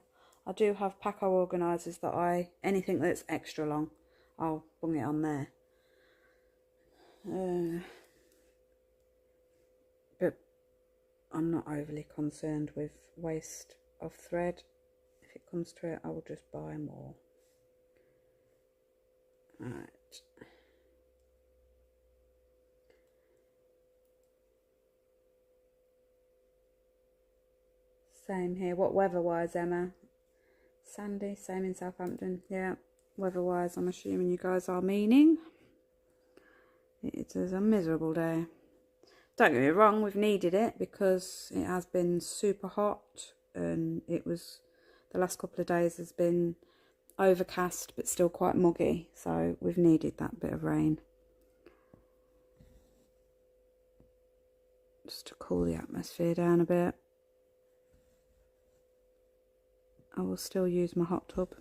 do have Paco organisers that anything that's extra long, I'll bung it on there. But I'm not overly concerned with waste of thread. If it comes to it, I will just buy more. Right. Same here. What weather-wise, Emma? Sandy, same in Southampton. Yeah, weather-wise, I'm assuming you guys are meaning. It is a miserable day. Don't get me wrong, we've needed it because it has been super hot, and it was, the last couple of days has been overcast but still quite muggy, so we've needed that bit of rain just to cool the atmosphere down a bit. I will still use my hot tub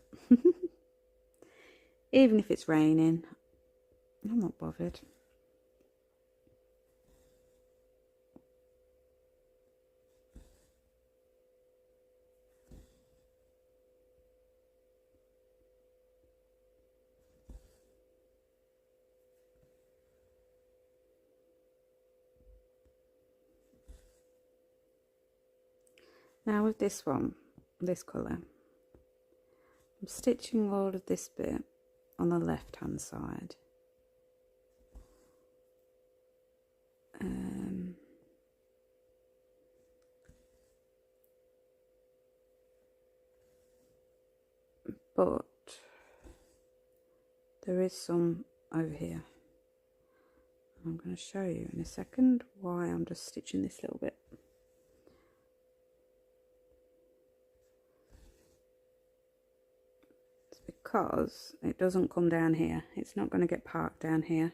even if it's raining. I'm not bothered. Now with this one, this colour, I'm stitching all of this bit on the left hand side. But there is some over here. I'm going to show you in a second why I'm just stitching this little bit. It's because it doesn't come down here. It's not going to get parked down here.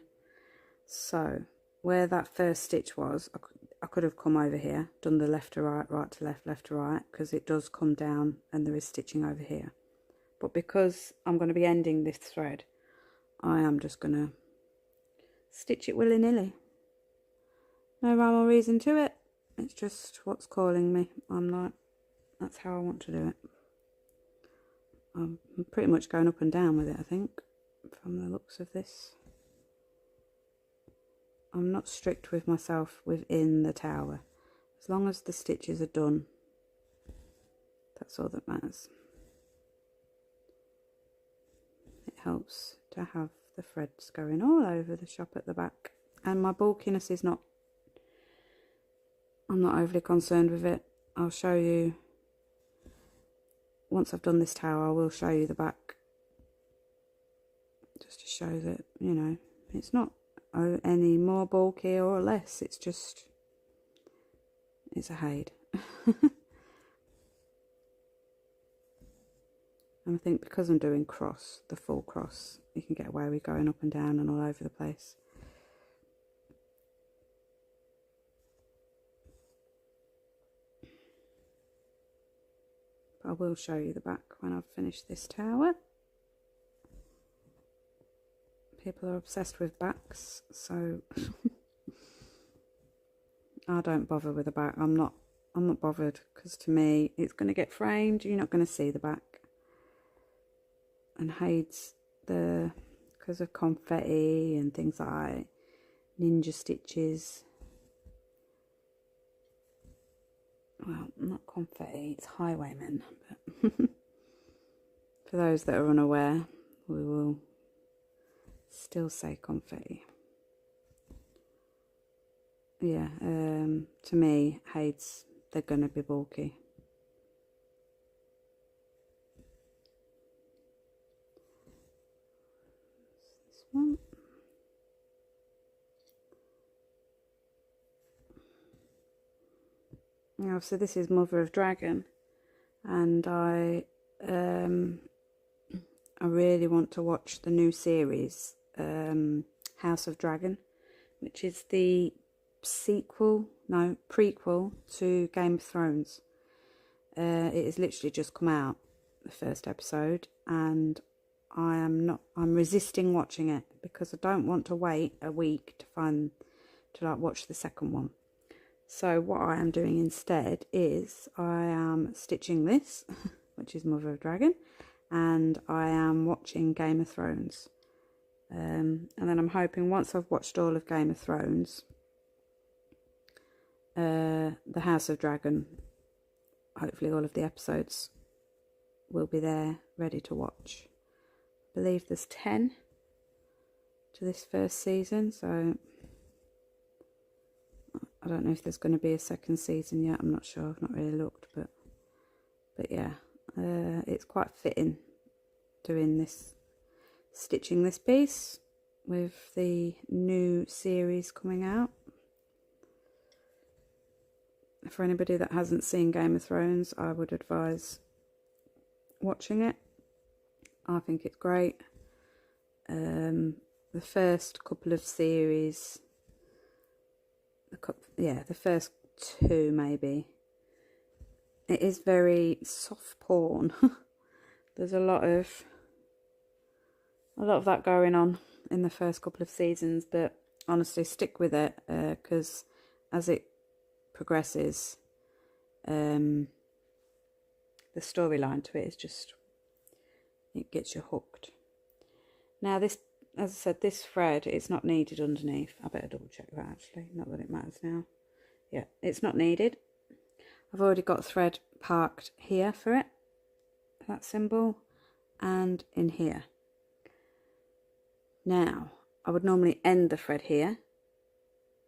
So where that first stitch was, I could have come over here, done the left to right, right to left, left to right, because it does come down and there is stitching over here. But because I'm going to be ending this thread, I am just going to stitch it willy-nilly. No rhyme or reason to it. It's just what's calling me. That's how I want to do it. I'm pretty much going up and down with it, I think, from the looks of this. I'm not strict with myself within the tower. As long as the stitches are done, that's all that matters. It helps to have the threads going all over the shop at the back. And my bulkiness is not, I'm not overly concerned with it. I'll show you, once I've done this tower, I will show you the back. Just to show that, you know, it's not any more bulky or less. It's just, it's a hide. And I think because I'm doing cross, the full cross, you can get away with going up and down and all over the place. But I will show you the back when I've finished this tower. People are obsessed with backs, so I don't bother with the back. I'm not bothered, because to me it's going to get framed. You're not going to see the back. And hides because of confetti and things like ninja stitches. Well, not confetti, it's highwaymen. But for those that are unaware, we will still say confetti. Yeah, to me, hides, they're going to be bulky. This one. Now, so this is Mother of Dragon, and I really want to watch the new series, House of Dragon, which is the prequel to Game of Thrones. It has literally just come out, the first episode, and I'm resisting watching it because I don't want to wait a week to watch the second one. So what I am doing instead is I am stitching this, which is Mother of Dragon, and I am watching Game of Thrones. And then I'm hoping once I've watched all of Game of Thrones, the House of Dragon, hopefully all of the episodes will be there ready to watch. I believe there's 10 to this first season, so I don't know if there's going to be a second season yet. I'm not sure. I've not really looked, but yeah, it's quite fitting doing this, stitching this piece with the new series coming out. For anybody that hasn't seen Game of Thrones, I would advise watching it. I think it's great. The first couple of series, the first two maybe, it is very soft porn. There's a lot of that going on in the first couple of seasons, but honestly stick with it, because as it progresses, the storyline to it is just, it gets you hooked. Now this, as I said, this thread, it's not needed underneath. I better double check that actually, not that it matters now. Yeah, it's not needed. I've already got thread parked here for it, that symbol, and in here. Now, I would normally end the thread here,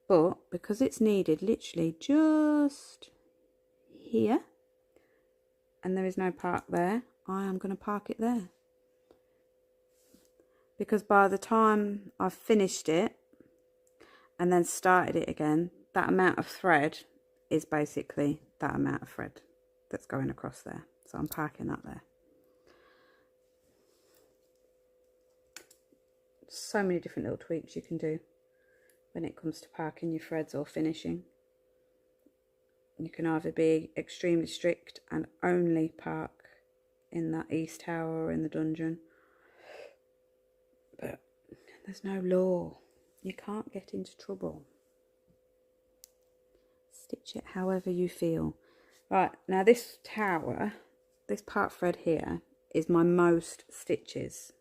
but because it's needed literally just here, and there is no park there, I am going to park it there. Because by the time I've finished it and then started it again, that amount of thread is basically that amount of thread that's going across there. So I'm parking that there. So many different little tweaks you can do when it comes to parking your threads or finishing. You can either be extremely strict and only park in that east tower or in the dungeon, but there's no law. You can't get into trouble. Stitch it however you feel. Right, now this tower, this part thread here, is my most stitches.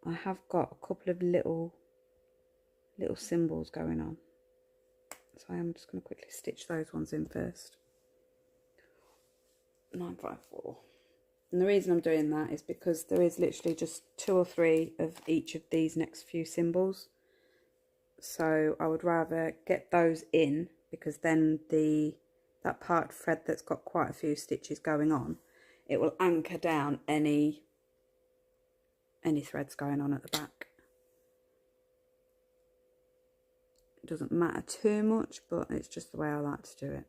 I have got a couple of little symbols going on, so I am just going to quickly stitch those ones in first. 954. And the reason I'm doing that is because there is literally just 2 or 3 of each of these next few symbols. So I would rather get those in, because then that part thread that's got quite a few stitches going on, it will anchor down any threads going on at the back. It doesn't matter too much, but it's just the way I like to do it.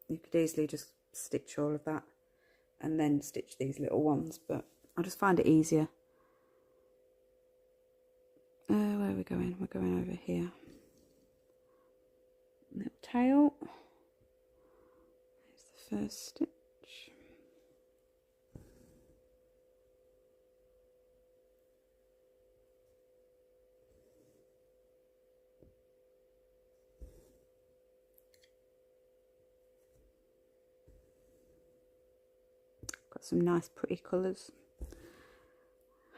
You could easily just stitch all of that and then stitch these little ones, but I just find it easier. we going? We're going over here. Little tail. There's the first stitch. Got some nice pretty colours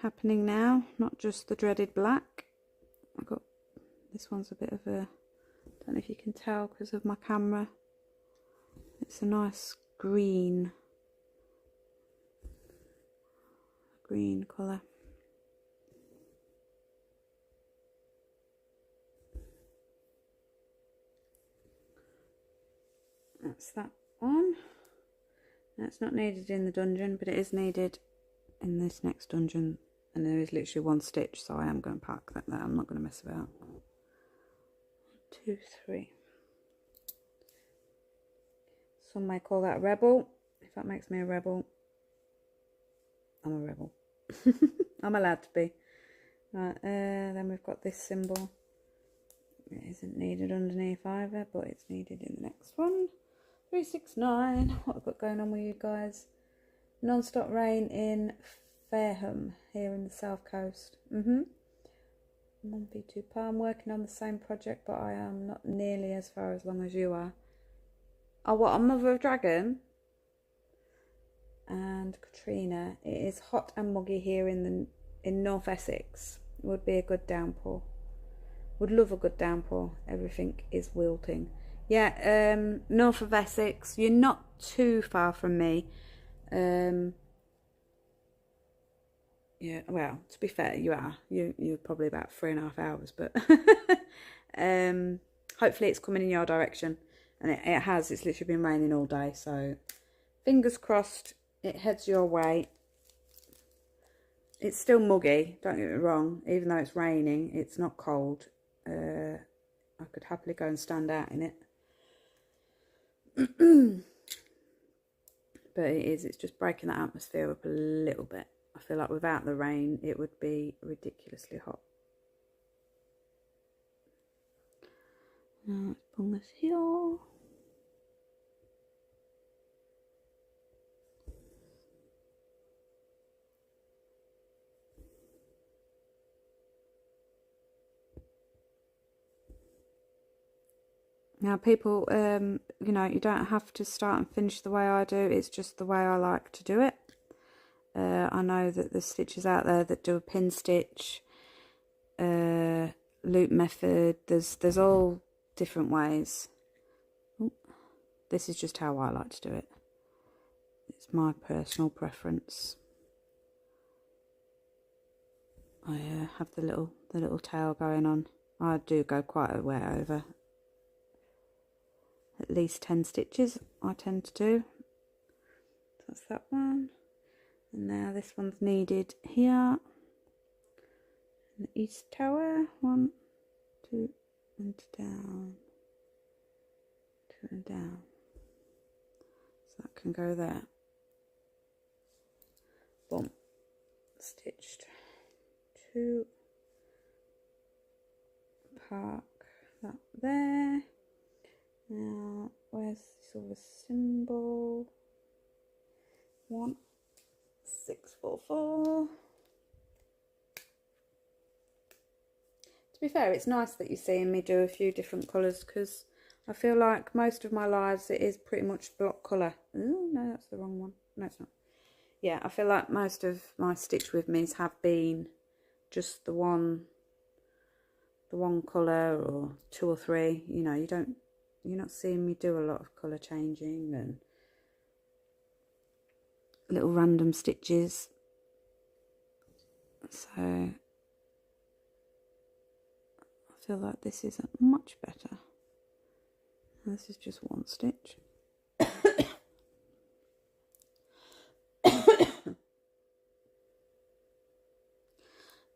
happening now, not just the dreaded black. I got this one's a bit of a, don't know if you can tell because of my camera, it's a nice green colour. That's that one. That's not needed in the dungeon, but it is needed in this next dungeon, and there is literally one stitch, so I am going to park that there. I'm not going to mess about. 2, 3. Some may call that a rebel. If that makes me a rebel, I'm a rebel. I'm allowed to be. Right, then we've got this symbol. It isn't needed underneath either, but it's needed in the next one. 369. What have I got going on with you guys? Non-stop rain in Fareham, here in the south coast. I'm on V2 I'm working on the same project, but I am not nearly as far as long as you are. Oh, what, on Mother of Dragon? And Katrina. It is hot and muggy here in North Essex. It would be a good downpour. Would love a good downpour. Everything is wilting. Yeah, north of Essex. You're not too far from me. Yeah, well, to be fair, you are. You're probably about 3.5 hours, but hopefully it's coming in your direction. And it has. It's literally been raining all day, so fingers crossed it heads your way. It's still muggy, don't get me wrong. Even though it's raining, it's not cold. I could happily go and stand out in it. But it's just breaking the atmosphere up a little bit. I feel like without the rain it would be ridiculously hot. Now let's pull this here. Now people, you know, you don't have to start and finish the way I do. It's just the way I like to do it. I know that there's stitches out there that do a pin stitch, loop method. There's all different ways. Ooh, this is just how I like to do it. It's my personal preference. I have the little tail going on. I do go quite a way over. At least 10 stitches I tend to do. So that's that one. And now this one's needed here. In the east tower. 1, 2, and down. 2 and down. So that can go there. Boom. Stitched. 2. Park that there. Now, where's the silver symbol? 1, 6, 4, 4. To be fair, it's nice that you're seeing me do a few different colours, because I feel like most of my lives it is pretty much block colour. Oh no, that's the wrong one. No, it's not. Yeah, I feel like most of my stitch with me's have been just the one colour, or 2 or 3. You know, you're not seeing me do a lot of colour changing and little random stitches. So I feel like this is much better. This is just one stitch.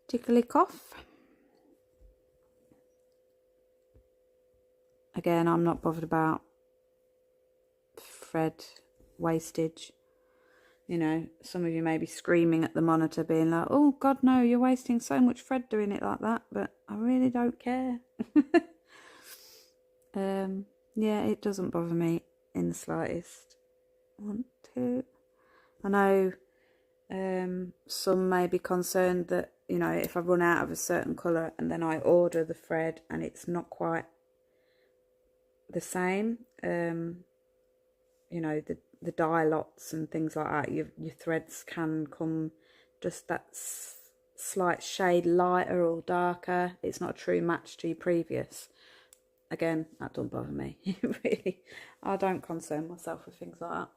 Tickly cough. Again, I'm not bothered about thread wastage. You know, some of you may be screaming at the monitor being like, oh God, no, you're wasting so much thread doing it like that, but I really don't care. Yeah, it doesn't bother me in the slightest. 1, 2. I know some may be concerned that, you know, if I run out of a certain colour and then I order the thread and it's not quite the same, you know, the dye lots and things like that, your threads can come just that slight shade lighter or darker. It's not a true match to your previous. Again, that don't bother me. Really, I don't concern myself with things like that.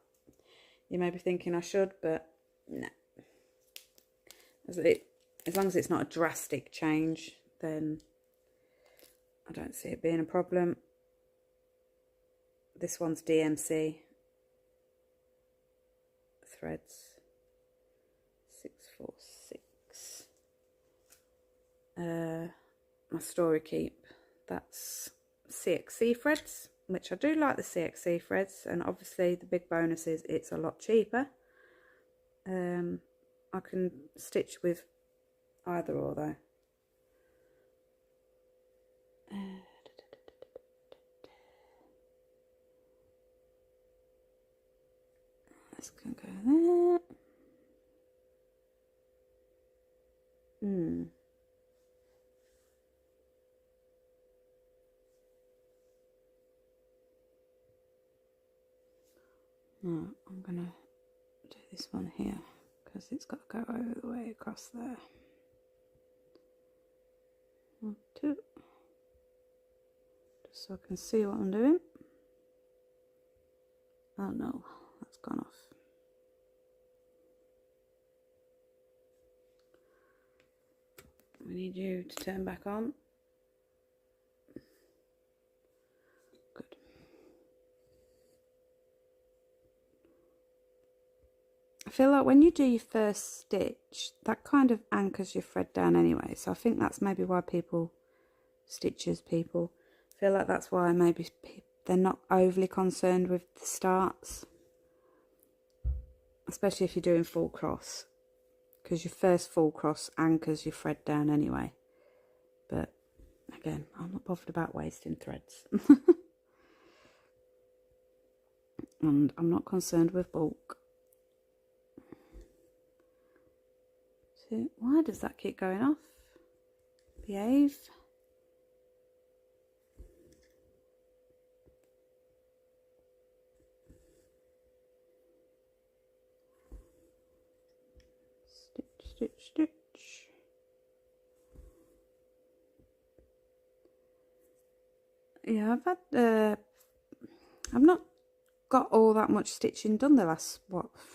You may be thinking I should, but no. As long as it's not a drastic change, then I don't see it being a problem. This one's DMC threads, 646. My Story Keep, that's CXC threads, which I do like the CXC threads, and obviously the big bonus is it's a lot cheaper. I can stitch with either or though. This can go there. No, I'm going to do this one here because it's got to go over the way across there. 1, 2. Just so I can see what I'm doing. Oh no, that's gone off. We need you to turn back on. Good. I feel like when you do your first stitch, that kind of anchors your thread down anyway. So I think that's maybe why people feel like that's why maybe they're not overly concerned with the starts. Especially if you're doing full cross. Because your first full cross anchors your thread down anyway. But again, I'm not bothered about wasting threads. And I'm not concerned with bulk. So why does that keep going off? Behave. Stitch, stitch. Yeah, I've not got all that much stitching done the last,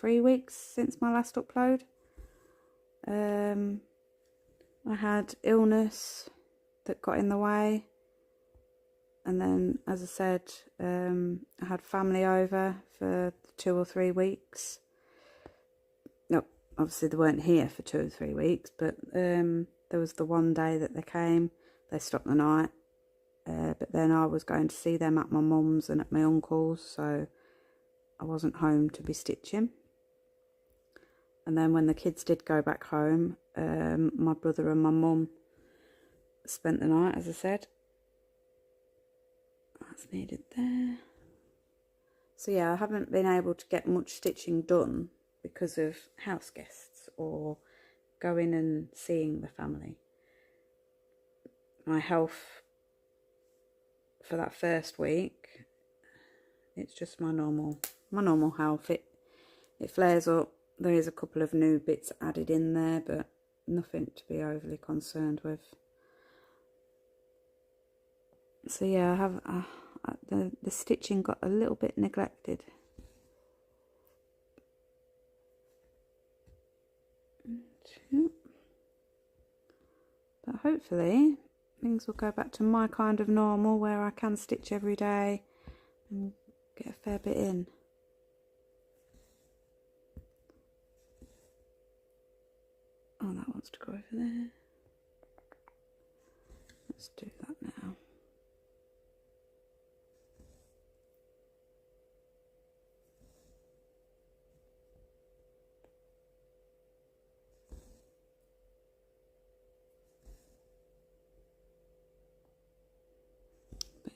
3 weeks since my last upload. I had illness that got in the way, and then, as I said, I had family over for 2 or 3 weeks. No, obviously they weren't here for 2 or 3 weeks, but there was the one day that they came. They stopped the night, but then I was going to see them at my mum's and at my uncle's, so I wasn't home to be stitching. And then when the kids did go back home, my brother and my mum spent the night, as I said. That's needed there. So yeah, I haven't been able to get much stitching done because of house guests or going and seeing the family. My health for that first week, it's just my normal health. It flares up. There is a couple of new bits added in there, but nothing to be overly concerned with. So yeah, I have the stitching got a little bit neglected. But hopefully things will go back to my kind of normal where I can stitch every day and get a fair bit in. Oh, that wants to go over there. Let's do that now.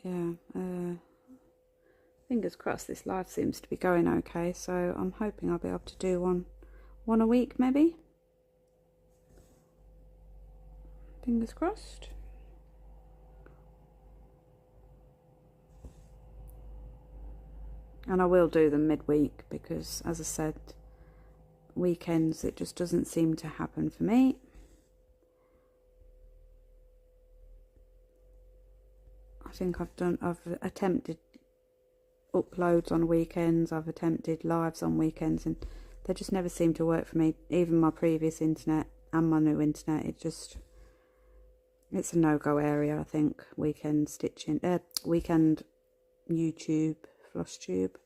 yeah, fingers crossed this live seems to be going okay, so I'm hoping I'll be able to do one a week maybe. Fingers crossed. And I will do them midweek because, as I said, weekends it just doesn't seem to happen for me. I think I've attempted uploads on weekends, I've attempted lives on weekends, and they just never seem to work for me. Even my previous internet and my new internet, it's a no-go area, I think. Weekend stitching, weekend YouTube floss tube.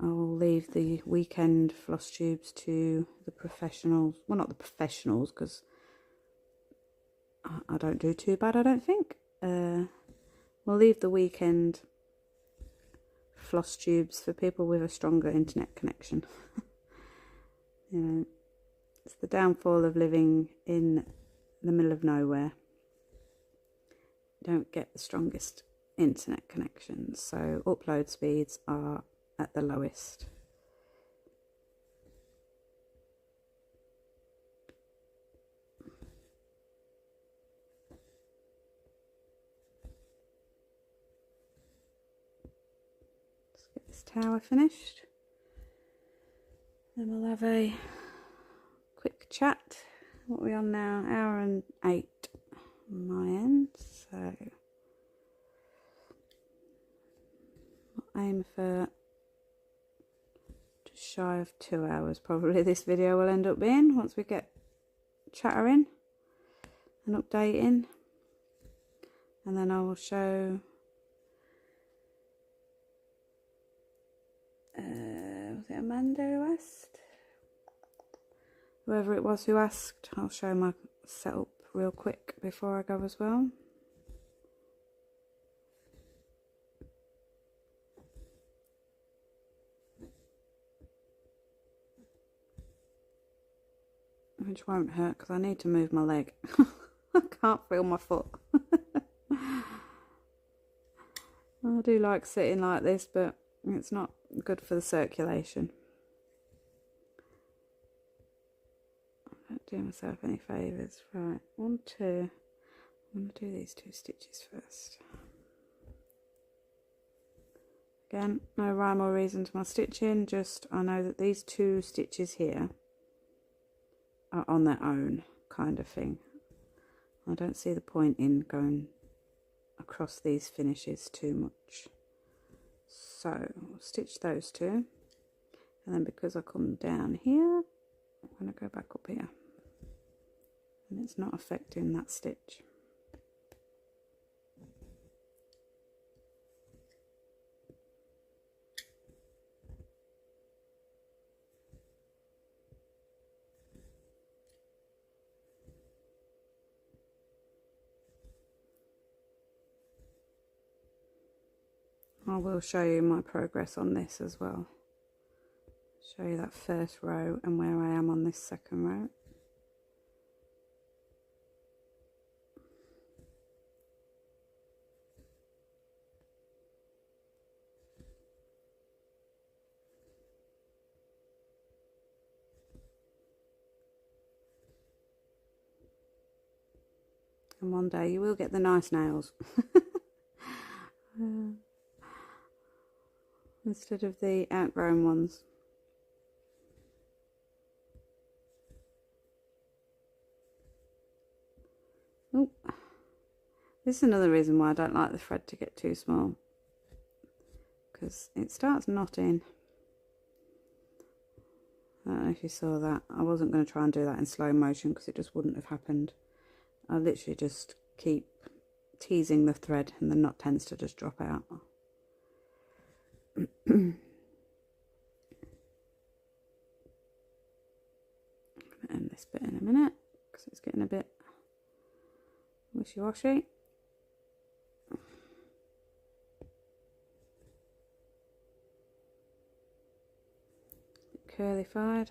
I'll leave the weekend floss tubes to the professionals. Well, not the professionals, because I don't do too bad, I don't think. We'll leave the weekend floss tubes for people with a stronger internet connection. You know, it's the downfall of living in the middle of nowhere. You don't get the strongest internet connections, so upload speeds are at the lowest. Let's get this tower finished, then we'll have a quick chat. What are we on now? Hour and 8 on my end, so I'll aim for just shy of 2 hours probably this video will end up being, once we get chattering and updating. And then I will show was it Amanda who asked? Whoever it was who asked, I'll show my setup real quick before I go as well. Which won't hurt because I need to move my leg. I can't feel my foot. I do like sitting like this, but it's not good for the circulation. I don't do myself any favours. Right, 1, 2. I'm going to do these 2 stitches first. Again, no rhyme or reason to my stitching, just I know that these 2 stitches here are on their own, kind of thing. I don't see the point in going across these finishes too much. So I'll stitch those 2, and then because I come down here, I'm going to go back up here, and it's not affecting that stitch. I will show you my progress on this as well. Show you that first row and where I am on this second row. And one day you will get the nice nails. Instead of the outgrown ones. Oh, this is another reason why I don't like the thread to get too small, because it starts knotting. I don't know if you saw that. I wasn't going to try and do that in slow motion because it just wouldn't have happened. I literally just keep teasing the thread and the knot tends to just drop out. End this bit in a minute because it's getting a bit wishy-washy. Curly-fied.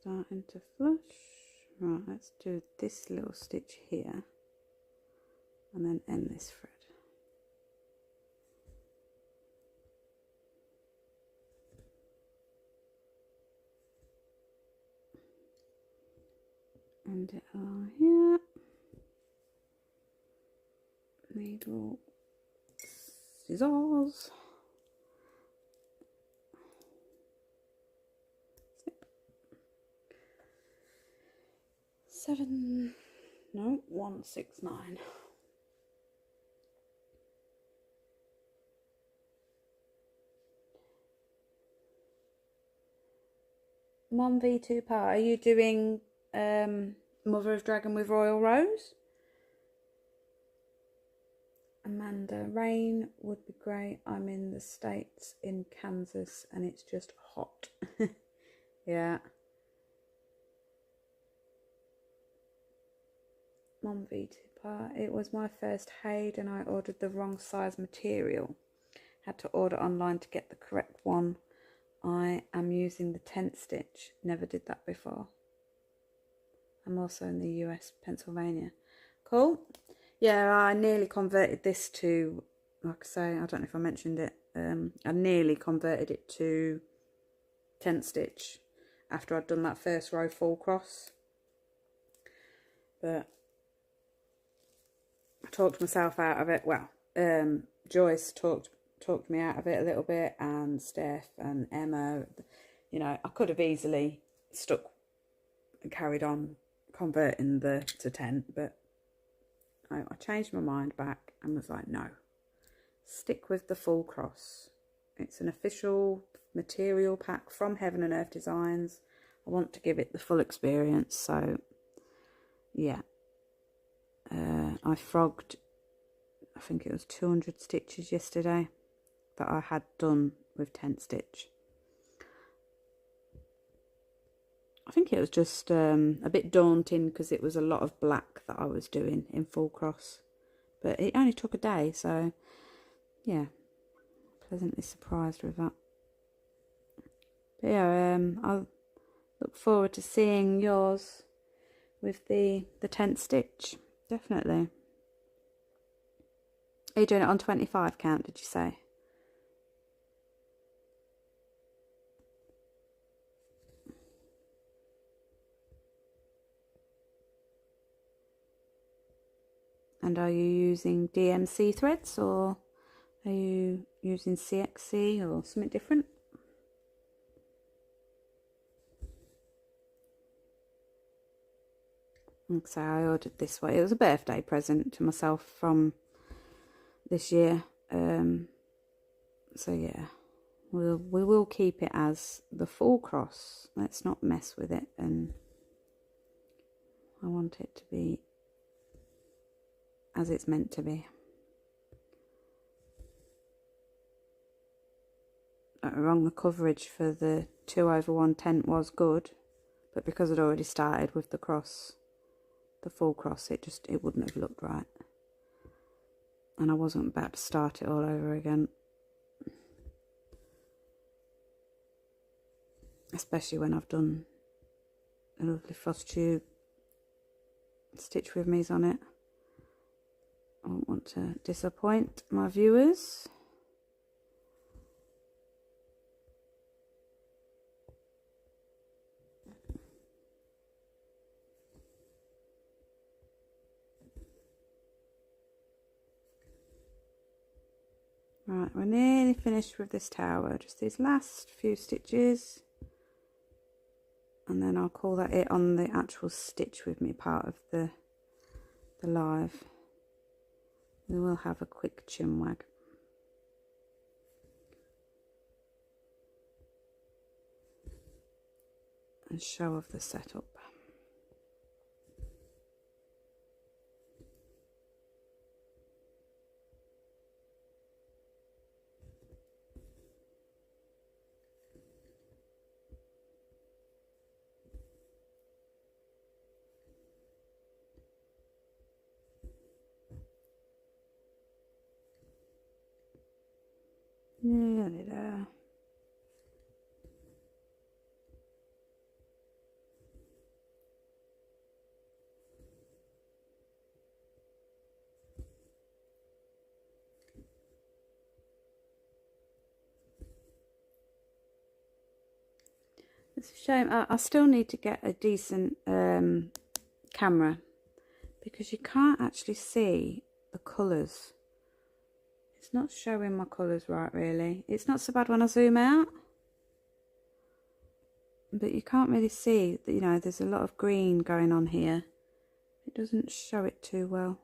starting to flush. Right, let's do this little stitch here and then end this thread. End it all here. Needle, scissors. Seven, no, 169. Mom V2 part, are you doing Mother of Dragon with Royal Rose? Amanda, rain would be great. I'm in the States in Kansas and it's just hot. Yeah. Mom V2 part. It was my first Haid and I ordered the wrong size material. Had to order online to get the correct one. I am using the 10th stitch. Never did that before. I'm also in the US, Pennsylvania. Cool. Yeah, I nearly converted this to, like I say, I don't know if I mentioned it. I nearly converted it to 10th stitch after I'd done that first row full cross. But I talked myself out of it. Well, Joyce talked me out of it a little bit, and Steph and Emma. You know, I could have easily stuck and carried on converting to 10, but I changed my mind back and was like, no, stick with the full cross. It's an official material pack from Heaven and Earth Designs. I want to give it the full experience, so yeah. I frogged, I think it was 200 stitches yesterday that I had done with 10 stitch. I think it was just a bit daunting because it was a lot of black that I was doing in full cross. But it only took a day, so yeah, pleasantly surprised with that. But yeah, I'll look forward to seeing yours with the 10th stitch, definitely. Are you doing it on 25 count, did you say? And are you using DMC threads, or are you using CXC or something different? So I ordered this way. It was a birthday present to myself from this year. So yeah, we will keep it as the full cross. Let's not mess with it, and I want it to be as it's meant to be. Don't get me wrong, the coverage for the 2/1 tent was good, but because I'd already started with the cross, the full cross, it wouldn't have looked right, and I wasn't about to start it all over again, especially when I've done a lovely frost tube stitch with me's on it. I don't want to disappoint my viewers. Right, we're nearly finished with this tower. Just these last few stitches, and then I'll call that it on the actual stitch with me part of the live. We will have a quick chin wag. And show of the setup. Nearly there. It's a shame. I still need to get a decent camera, because you can't actually see the colours. It's not showing my colours right, really. It's not so bad when I zoom out, but you can't really see that, you know, there's a lot of green going on here. It doesn't show it too well.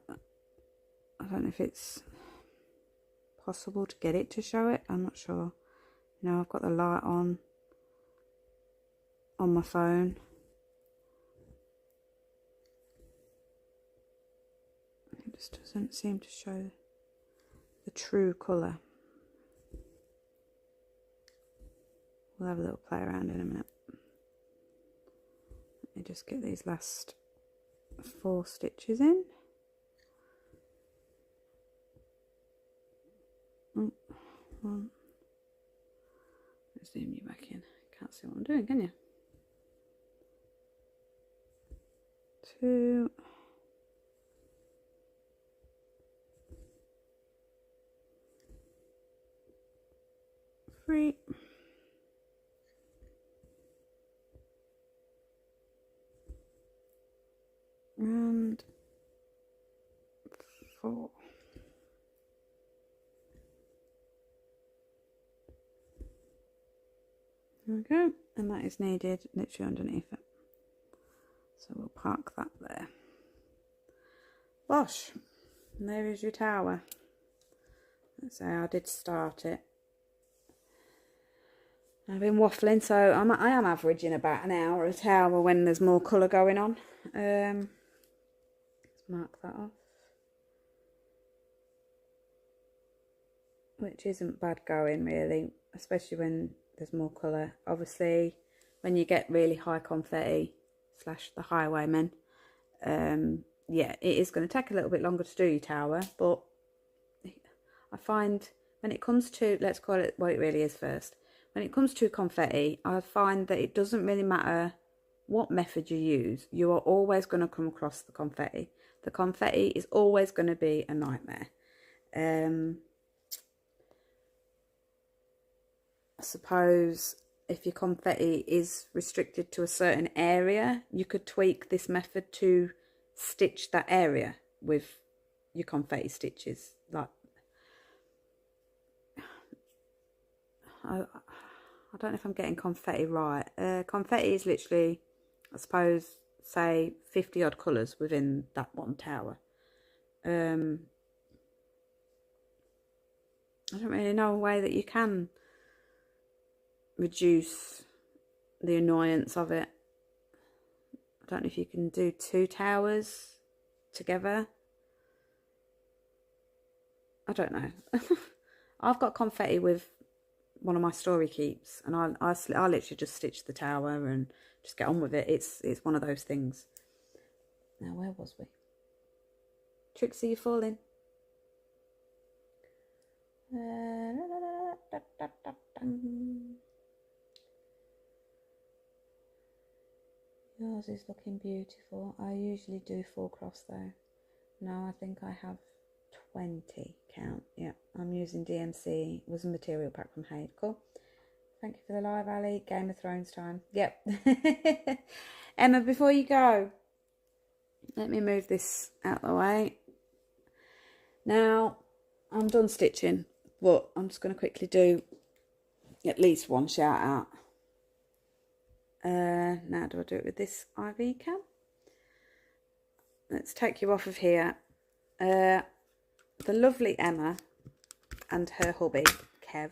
I don't know if it's possible to get it to show it. I'm not sure. You know, I've got the light on my phone. It just doesn't seem to show the true colour. We'll have a little play around in a minute. Let me just get these last 4 stitches in. One. Let's zoom you back in. Can't see what I'm doing, can you? 2. 3. And 4. There we go, and that is needed literally underneath it. So we'll park that there. Bosh, and there is your tower. Let's say I did start it. I've been waffling, so I am averaging about an hour a tower when there's more colour going on. Let's mark that off. Which isn't bad going, really, especially when there's more colour. Obviously, when you get really high confetti / the highwaymen, yeah, it is going to take a little bit longer to do your tower, but I find when it comes to, let's call it what it really is first, when it comes to confetti, I find that it doesn't really matter what method you use, you are always going to come across the confetti. The confetti is always going to be a nightmare. I suppose if your confetti is restricted to a certain area, you could tweak this method to stitch that area with your confetti stitches. Like, I don't know if I'm getting confetti right. Confetti is literally, I suppose, say 50 odd colours within that one tower. I don't really know a way that you can reduce the annoyance of it. I don't know if you can do 2 towers together. I don't know. I've got confetti with one of my story keeps, and I literally just stitch the tower and just get on with it. It's one of those things. Now, where was we? Trixie, you're falling. Yours is looking beautiful. I usually do 4 cross though. No, I think I have 20 count. Yeah, I'm using DMC. It was a material pack from Hayde. Cool. Thank you for the live, Ali. Game of Thrones time. Yep. Emma, before you go, let me move this out of the way. Now, I'm done stitching, but I'm just going to quickly do at least one shout out. Now, do I do it with this IV cam? Let's take you off of here. The lovely Emma and her hubby, Kev,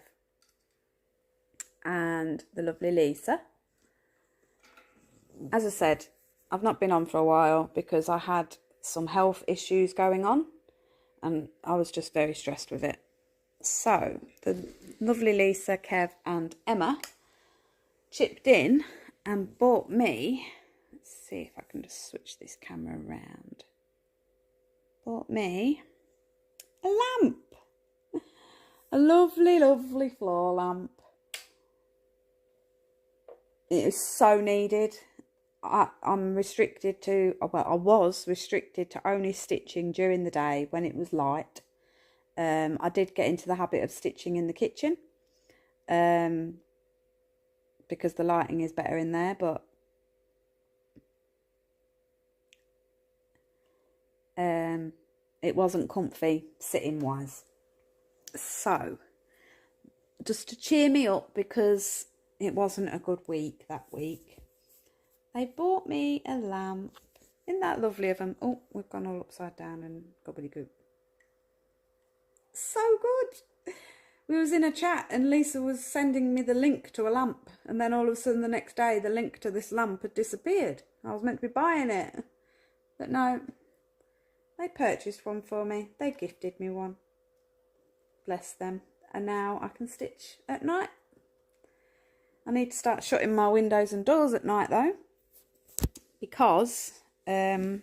and the lovely Lisa. As I said, I've not been on for a while because I had some health issues going on and I was just very stressed with it. So, the lovely Lisa, Kev and Emma chipped in and bought me, let's see if I can just switch this camera around, bought me a lamp, a lovely, lovely floor lamp. It is so needed. I'm restricted to, well, I was restricted to only stitching during the day when it was light. I did get into the habit of stitching in the kitchen. because the lighting is better in there, but it wasn't comfy sitting wise. So just to cheer me up, because it wasn't a good week that week, they bought me a lamp. Isn't that lovely of them? Oh, we've gone all upside down and gobbledygook. So good. We was in a chat and Lisa was sending me the link to a lamp, and then all of a sudden the next day the link to this lamp had disappeared. I was meant to be buying it, but no, they purchased one for me. They gifted me one. Bless them. And now I can stitch at night. I need to start shutting my windows and doors at night though, because the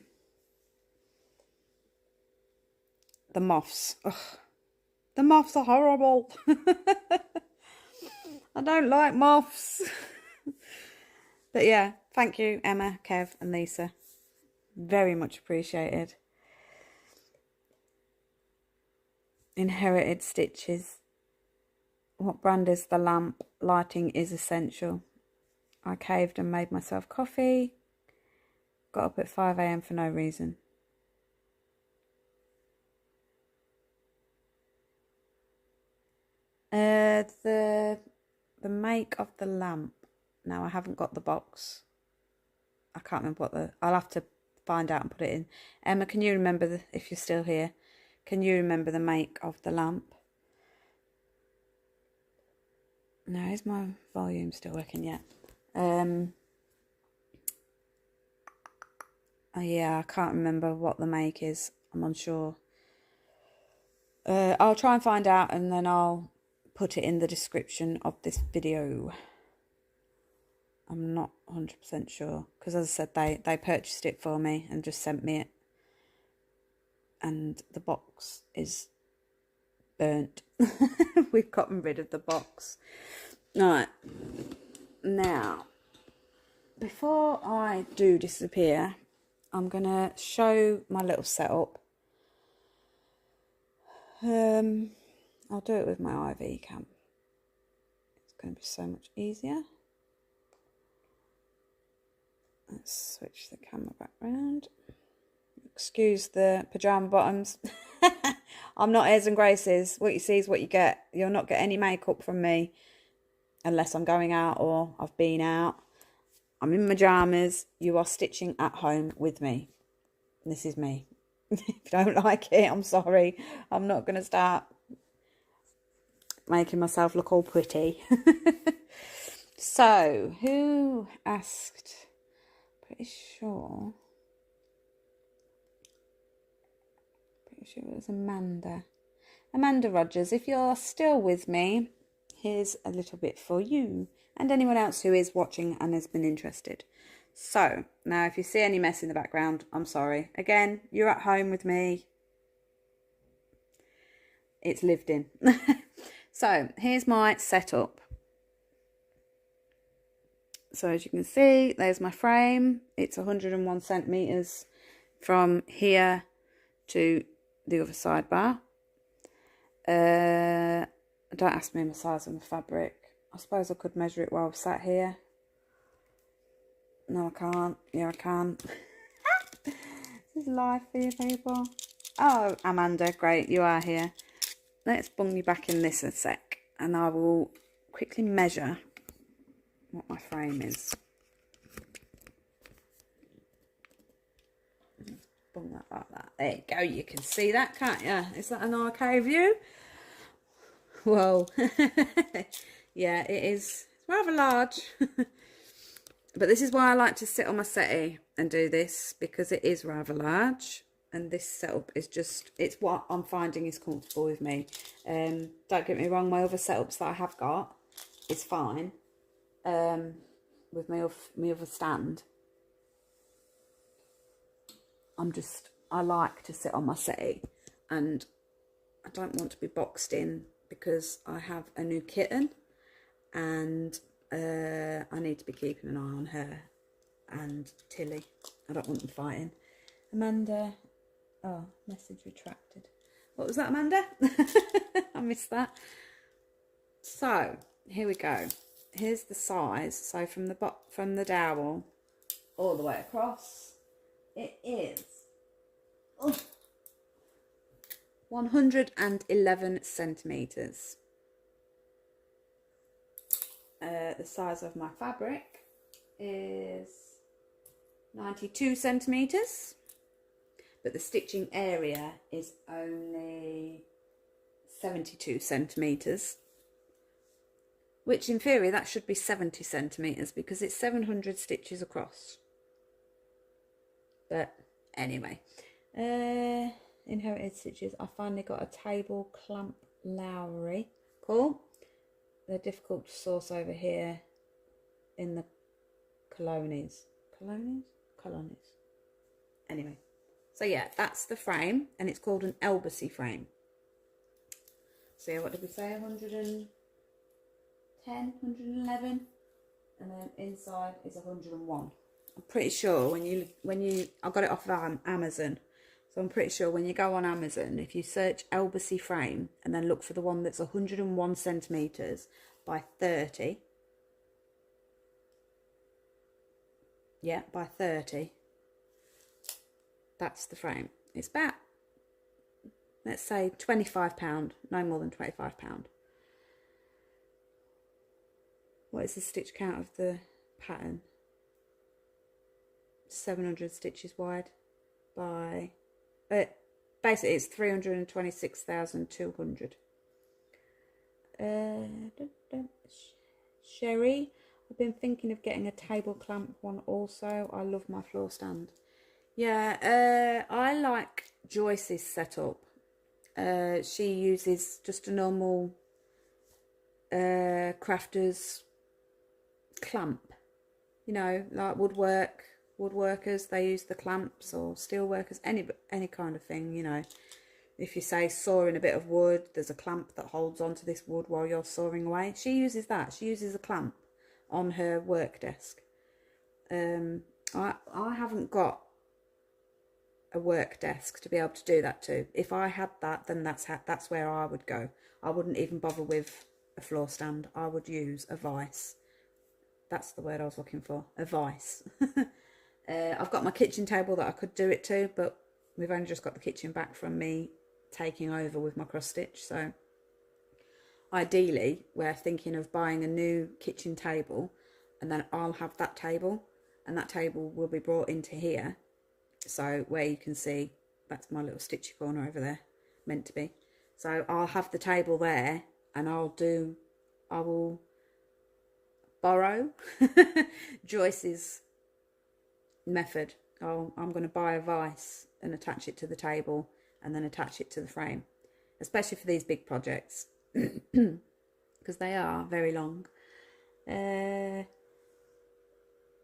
moths. Ugh. The moths are horrible. I don't like moths. But yeah, thank you, Emma, Kev and Lisa. Very much appreciated. Inherited stitches. What brand is the lamp? Lighting is essential. I caved and made myself coffee. Got up at 5 AM for no reason. The make of the lamp. Now I haven't got the box. I can't remember what I'll have to find out and put it in. Emma, can you remember if you're still here? Can you remember the make of the lamp? No, is my volume still working yet? Oh yeah, I can't remember what the make is. I'm unsure. I'll try and find out, and then I'll put it in the description of this video. I'm not 100% sure, because as I said, they purchased it for me and just sent me it. And the box is burnt. We've gotten rid of the box. Right, now, before I do disappear, I'm going to show my little setup. I'll do it with my IV cam. It's going to be so much easier. Let's switch the camera back round. Excuse the pyjama bottoms. I'm not airs and graces. What you see is what you get. You'll not get any makeup from me unless I'm going out or I've been out. I'm in pyjamas. You are stitching at home with me. This is me. If you don't like it, I'm sorry. I'm not going to start making myself look all pretty. So, who asked? Pretty sure it was Amanda. Amanda Rogers, if you're still with me, here's a little bit for you and anyone else who is watching and has been interested. So, now if you see any mess in the background, I'm sorry. Again, you're at home with me. It's lived in. So, here's my setup. So, as you can see, there's my frame. It's 101 centimetres from here to the other sidebar. Don't ask me my size of the fabric. I suppose I could measure it while I was sat here. No, I can't. Yeah, I can. This is live for you people. Oh, Amanda, great, you are here. Let's bung you back in this a sec, and I will quickly measure what my frame is. Let's bung that like that. There you go, you can see that, can't you? Is that an okay view? Whoa. Yeah, it is. It's rather large. But this is why I like to sit on my settee and do this, because it is rather large. And this setup is just, it's what I'm finding is comfortable with me. Don't get me wrong, my other setups that I have got is fine. With my other stand. I like to sit on my settee. And I don't want to be boxed in, because I have a new kitten. And I need to be keeping an eye on her and Tilly. I don't want them fighting. Amanda, oh, message retracted. What was that, Amanda? I missed that. So, here we go. here's the size. So from the dowel all the way across, it is 111 centimetres. The size of my fabric is 92 centimetres, but the stitching area is only 72 centimetres, which in theory that should be 70 centimetres because it's 700 stitches across. But anyway, inherited stitches. I finally got a table clamp Lowry. Cool. They're difficult to source over here in the colonies. Colonies. Anyway, so yeah, that's the frame, and it's called an Elbacy frame. So yeah, what did we say? 110, 111, and then inside is 101. I'm pretty sure when you I got it off of Amazon. So I'm pretty sure when you go on Amazon, if you search Elbacy frame and then look for the one that's 101 centimetres by 30. Yeah, by 30. That's the frame. It's about, let's say, £25, no more than £25. What is the stitch count of the pattern? 700 stitches wide by... basically it's 326,200. Sherry, I've been thinking of getting a table clamp one also. I love my floor stand. Yeah, I like Joyce's setup. She uses just a normal crafter's clamp, you know, like woodworkers, they use the clamps, or steel workers, any kind of thing, you know. If you say sawing a bit of wood, there's a clamp that holds onto this wood while you're sawing away. She uses that. She uses a clamp on her work desk. I haven't got a work desk to be able to do that to. If I had that, then that's where I would go. I wouldn't even bother with a floor stand. I would use a vise. That's the word I was looking for, a vise. I've got my kitchen table that I could do it to, but we've only just got the kitchen back from me taking over with my cross stitch. So ideally we're thinking of buying a new kitchen table, and then I'll have that table, and that table will be brought into here. So where you can see, that's my little stitchy corner over there, meant to be. So I'll have the table there, and I will borrow Joyce's method. I'm going to buy a vise and attach it to the table, and then attach it to the frame, especially for these big projects because they are very long.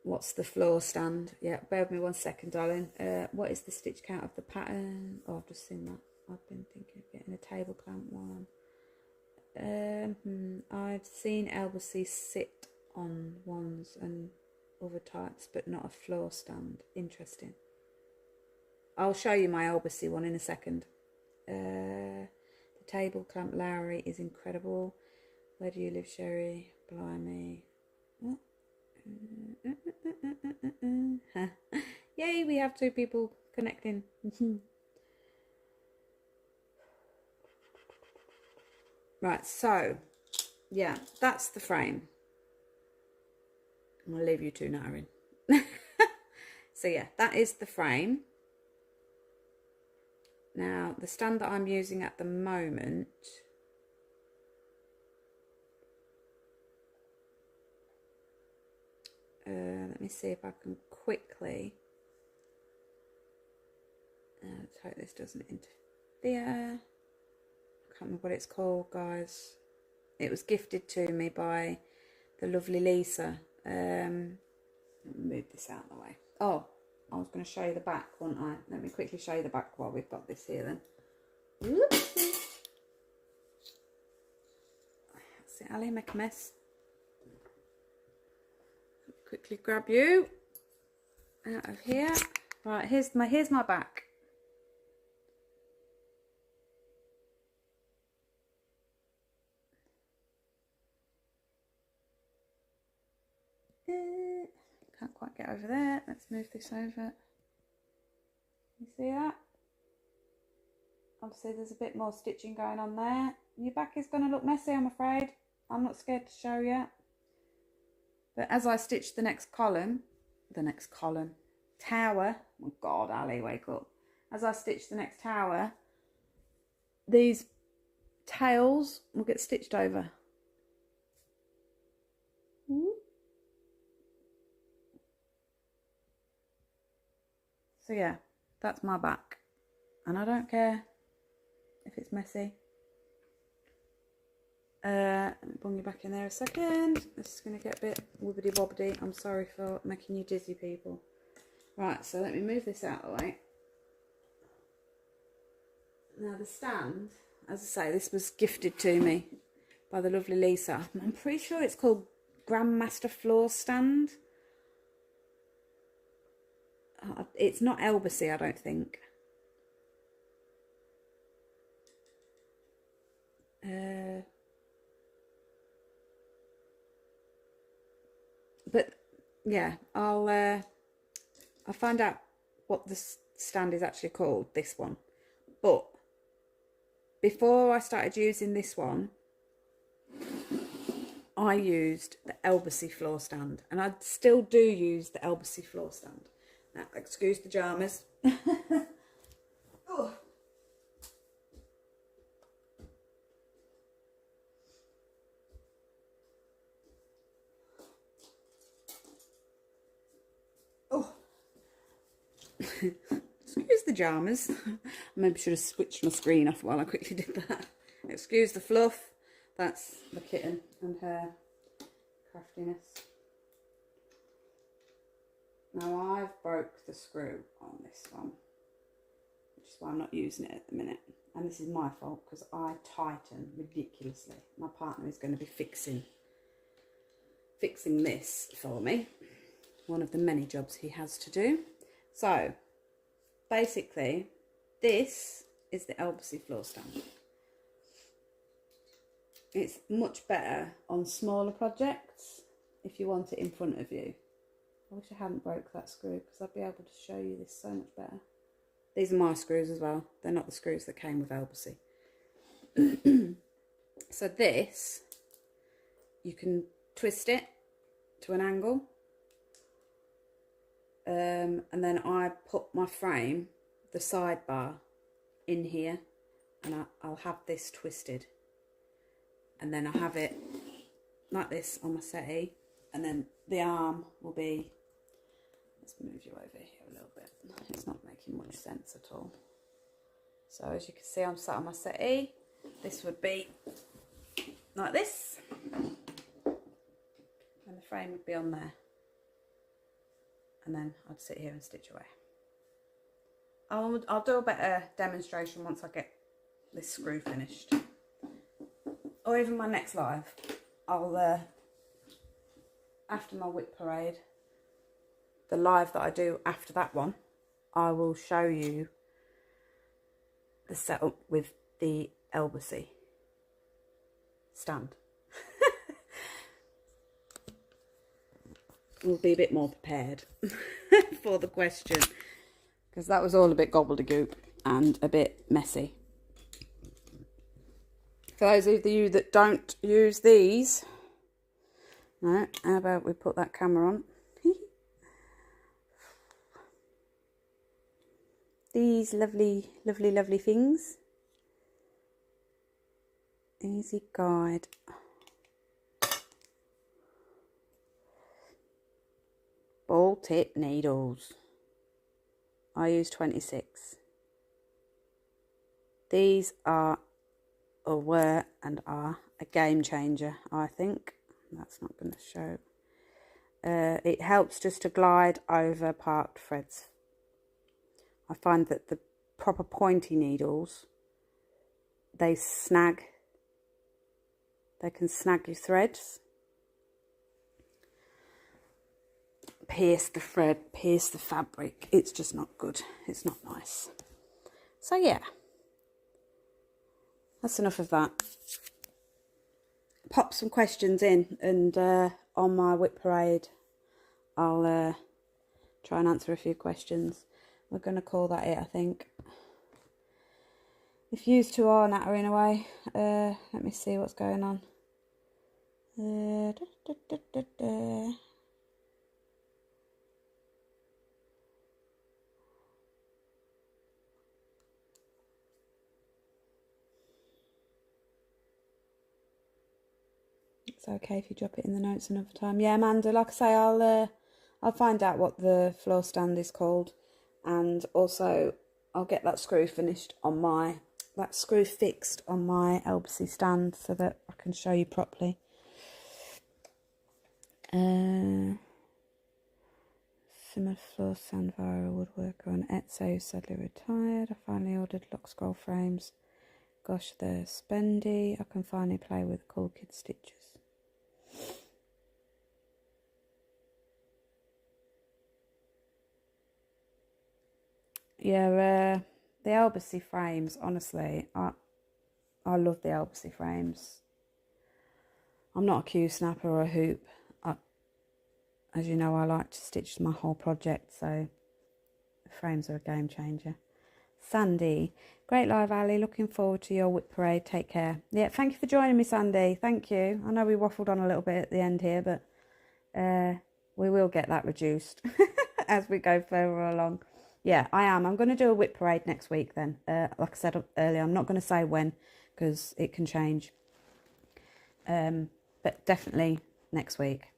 What's the floor stand? Yeah, bear with me 1 second, darling. What is the stitch count of the pattern? Oh, I've just seen that. I've been thinking of getting a table clamp one. I've seen Elbacy sit on ones and other types, but not a floor stand. Interesting. I'll show you my Elbacy one in a second. The table clamp Lowry is incredible. Where do you live, Sherry? Blimey. What? Yay, we have 2 people connecting. Right, so yeah, that's the frame. I'm gonna leave you two nattering. So yeah, that is the frame. Now the stand that I'm using at the moment, let me see if I can quickly, let's hope this doesn't interfere. I can't remember what it's called, guys. It was gifted to me by the lovely Lisa. Move this out of the way. Oh, I was going to show you the back, wasn't I? Let me quickly show you the back while we've got this here then. Whoops. See, Ali, make a mess. Quickly grab you out of here. Right, here's my back. can't quite get over there. Let's move this over. You see that? Obviously there's a bit more stitching going on there. Your back is going to look messy, I'm afraid. I'm not scared to show you. But as I stitch the next column, tower, oh God, Ali, wake up. As I stitch the next tower, these tails will get stitched over. So yeah, that's my back. And I don't care if it's messy. Let me bring you back in there a second. This is going to get a bit wibbly wobbly. I'm sorry for making you dizzy, people. Right, so let me move this out of the way. Now the stand, as I say, this was gifted to me by the lovely Lisa. I'm pretty sure it's called Grandmaster Floor Stand. It's not Elbacy, I don't think. But yeah, I'll find out what the stand is actually called, this one. But before I started using this one, I used the Elbacy floor stand, and I still do use the Elbacy floor stand. Now, excuse the jammers. Oh. Oh. Excuse the jammers. I maybe should have switched my screen off while I quickly did that. Excuse the fluff. That's the kitten and her craftiness. Now I've broke the screw on this one, which is why I'm not using it at the minute. And this is my fault because I tighten ridiculously. My partner is going to be fixing this for me. One of the many jobs he has to do. So basically this is the Elbacy floor stand. It's much better on smaller projects if you want it in front of you. I wish I hadn't broke that screw because I'd be able to show you this so much better. These are my screws as well. They're not the screws that came with Elbacy. So this, you can twist it to an angle. And then I put my frame, the sidebar, in here. And I'll have this twisted. And then I have it like this on my settee. And then the arm will be... Let's move you over here a little bit. It's not making much sense at all. So as you can see, I'm sat on my settee. This would be like this. And the frame would be on there. And then I'd sit here and stitch away. I'll do a better demonstration once I get this screw finished. Or even my next live. I'll, after my whip parade, the live that I do after that one, I will show you the setup with the Elbacy stand. We'll be a bit more prepared for the question, because that was all a bit gobbledygook and a bit messy. For those of you that don't use these, no, how about we put that camera on? These lovely, lovely, lovely things. Easy guide. Ball tip needles. I use 26. These are, or were and are, a game changer, I think. That's not going to show. It helps just to glide over parked threads. I find that the proper pointy needles, they snag. They can snag your threads. Pierce the thread, pierce the fabric. It's just not good. It's not nice. So yeah, that's enough of that. Pop some questions in, and on my whip parade I'll try and answer a few questions. We're going to call that it, I think. If you two are nattering away, let me see what's going on. It's okay if you drop it in the notes another time. Yeah, Amanda, like I say, I'll find out what the floor stand is called, and also I'll get that screw fixed on my Elbacy stand so that I can show you properly. Similar floor stand via a woodworker on Etsy who sadly retired. I finally ordered lock scroll frames. Gosh, they're spendy. I can finally play with cool kid stitches. Yeah, the Elbacy frames, honestly, I love the Elbacy frames. I'm not a Q snapper or a hoop. As you know, I like to stitch my whole project, so the frames are a game changer. Sandy, great live, Ali. Looking forward to your whip parade. Take care. Yeah, thank you for joining me, Sandy. Thank you. I know we waffled on a little bit at the end here, but we will get that reduced as we go further along. Yeah, I am. I'm going to do a whip parade next week then. Like I said earlier, I'm not going to say when because it can change. But definitely next week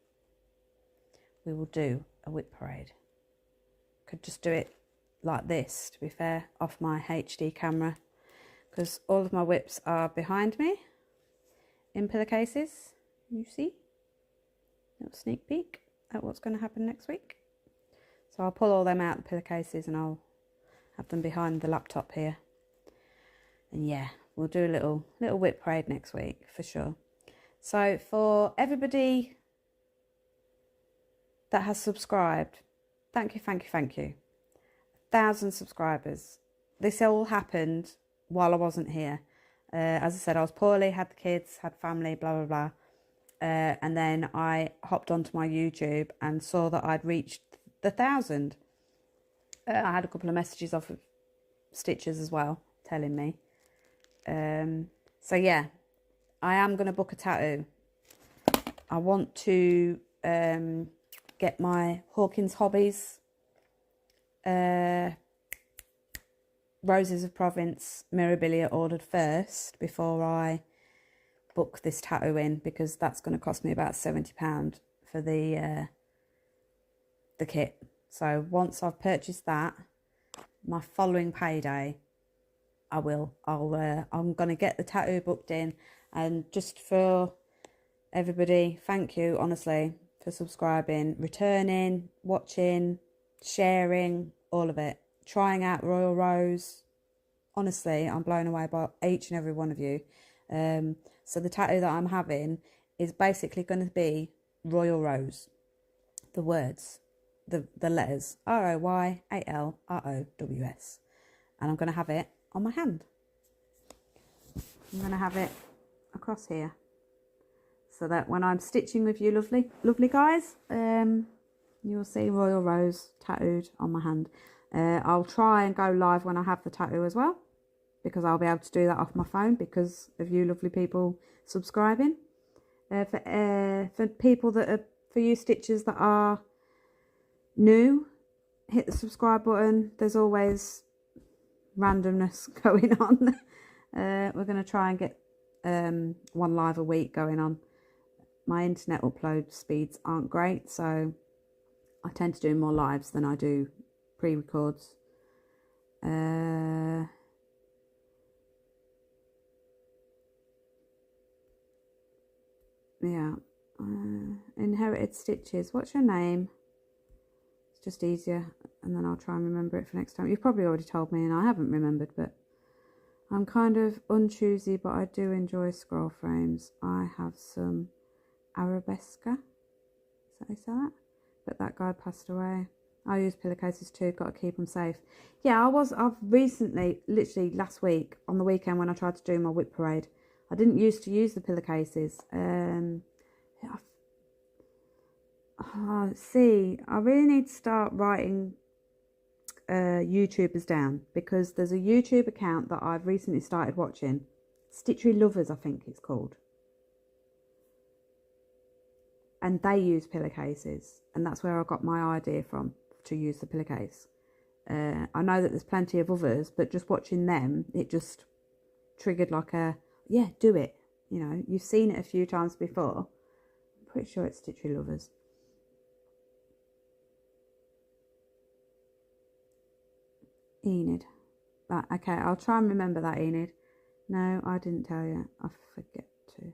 we will do a whip parade. Could just do it like this, to be fair, off my HD camera, because all of my whips are behind me in pillowcases. You see? Little sneak peek at what's going to happen next week. So I'll pull all them out the pillowcases and I'll have them behind the laptop here. And yeah, we'll do a little whip parade next week for sure. So for everybody that has subscribed, thank you. 1,000 subscribers. This all happened while I wasn't here. As I said, I was poorly, had the kids, had family, blah, blah, blah. And then I hopped onto my YouTube and saw that I'd reached the 1,000. I had a couple of messages off of Stitchers as well, telling me. So yeah, I am going to book a tattoo. I want to get my Hawkins Hobbies Roses of Provence Mirabilia ordered first before I book this tattoo in, because that's going to cost me about £70 for the kit. So once I've purchased that, my following payday, I'm going to get the tattoo booked in. And just for everybody, thank you honestly for subscribing, returning, watching, sharing, all of it, trying out Royal Rose. Honestly, I'm blown away by each and every one of you. So the tattoo that I'm having is basically going to be Royal Rose. The words, the letters, ROYALROWS. And I'm going to have it on my hand. I'm going to have it across here, so that when I'm stitching with you lovely guys, you'll see Royal Rose tattooed on my hand. I'll try and go live when I have the tattoo as well, because I'll be able to do that off my phone because of you lovely people subscribing. For people that are, for you stitchers that are new, hit the subscribe button. There's always randomness going on. We're going to try and get one live a week going on. My internet upload speeds aren't great, so I tend to do more lives than I do pre-records. Yeah. Inherited Stitches. What's your name? It's just easier, and then I'll try and remember it for next time. You've probably already told me and I haven't remembered, but I'm kind of unchoosy, but I do enjoy scroll frames. I have some Arabesca. Is that how you say that? But that guy passed away. I use pillowcases too, got to keep them safe. Yeah, I've recently, literally last week, on the weekend when I tried to do my whip parade, I didn't used to use the pillowcases. I Oh, see, I really need to start writing YouTubers down, because there's a YouTube account that I've recently started watching. Stitchery Lovers, I think it's called. And they use pillowcases, and that's where I got my idea from to use the pillowcase. I know that there's plenty of others, but just watching them, it just triggered like a, yeah, do it. You know, you've seen it a few times before. I'm pretty sure it's Stitchery Lovers. Enid. Right, okay, I'll try and remember that, Enid. No, I didn't tell you. I forget to.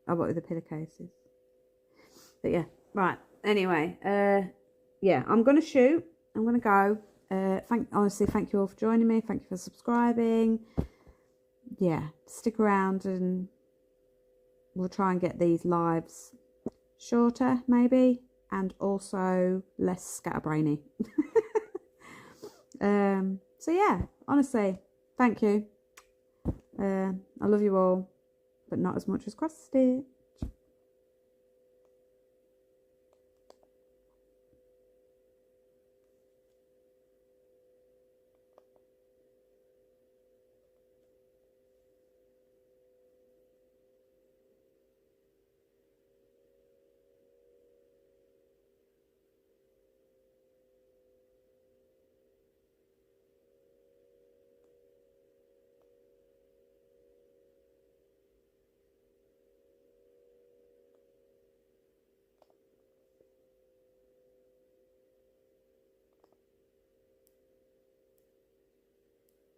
Oh, what with the pillowcases? But yeah, right. Anyway, yeah, I'm going to shoot. I'm going to go. Honestly, thank you all for joining me. Thank you for subscribing. Yeah, stick around and we'll try and get these lives shorter, maybe, and also less scatterbrainy. So yeah, honestly, thank you. I love you all, but not as much as Krusty.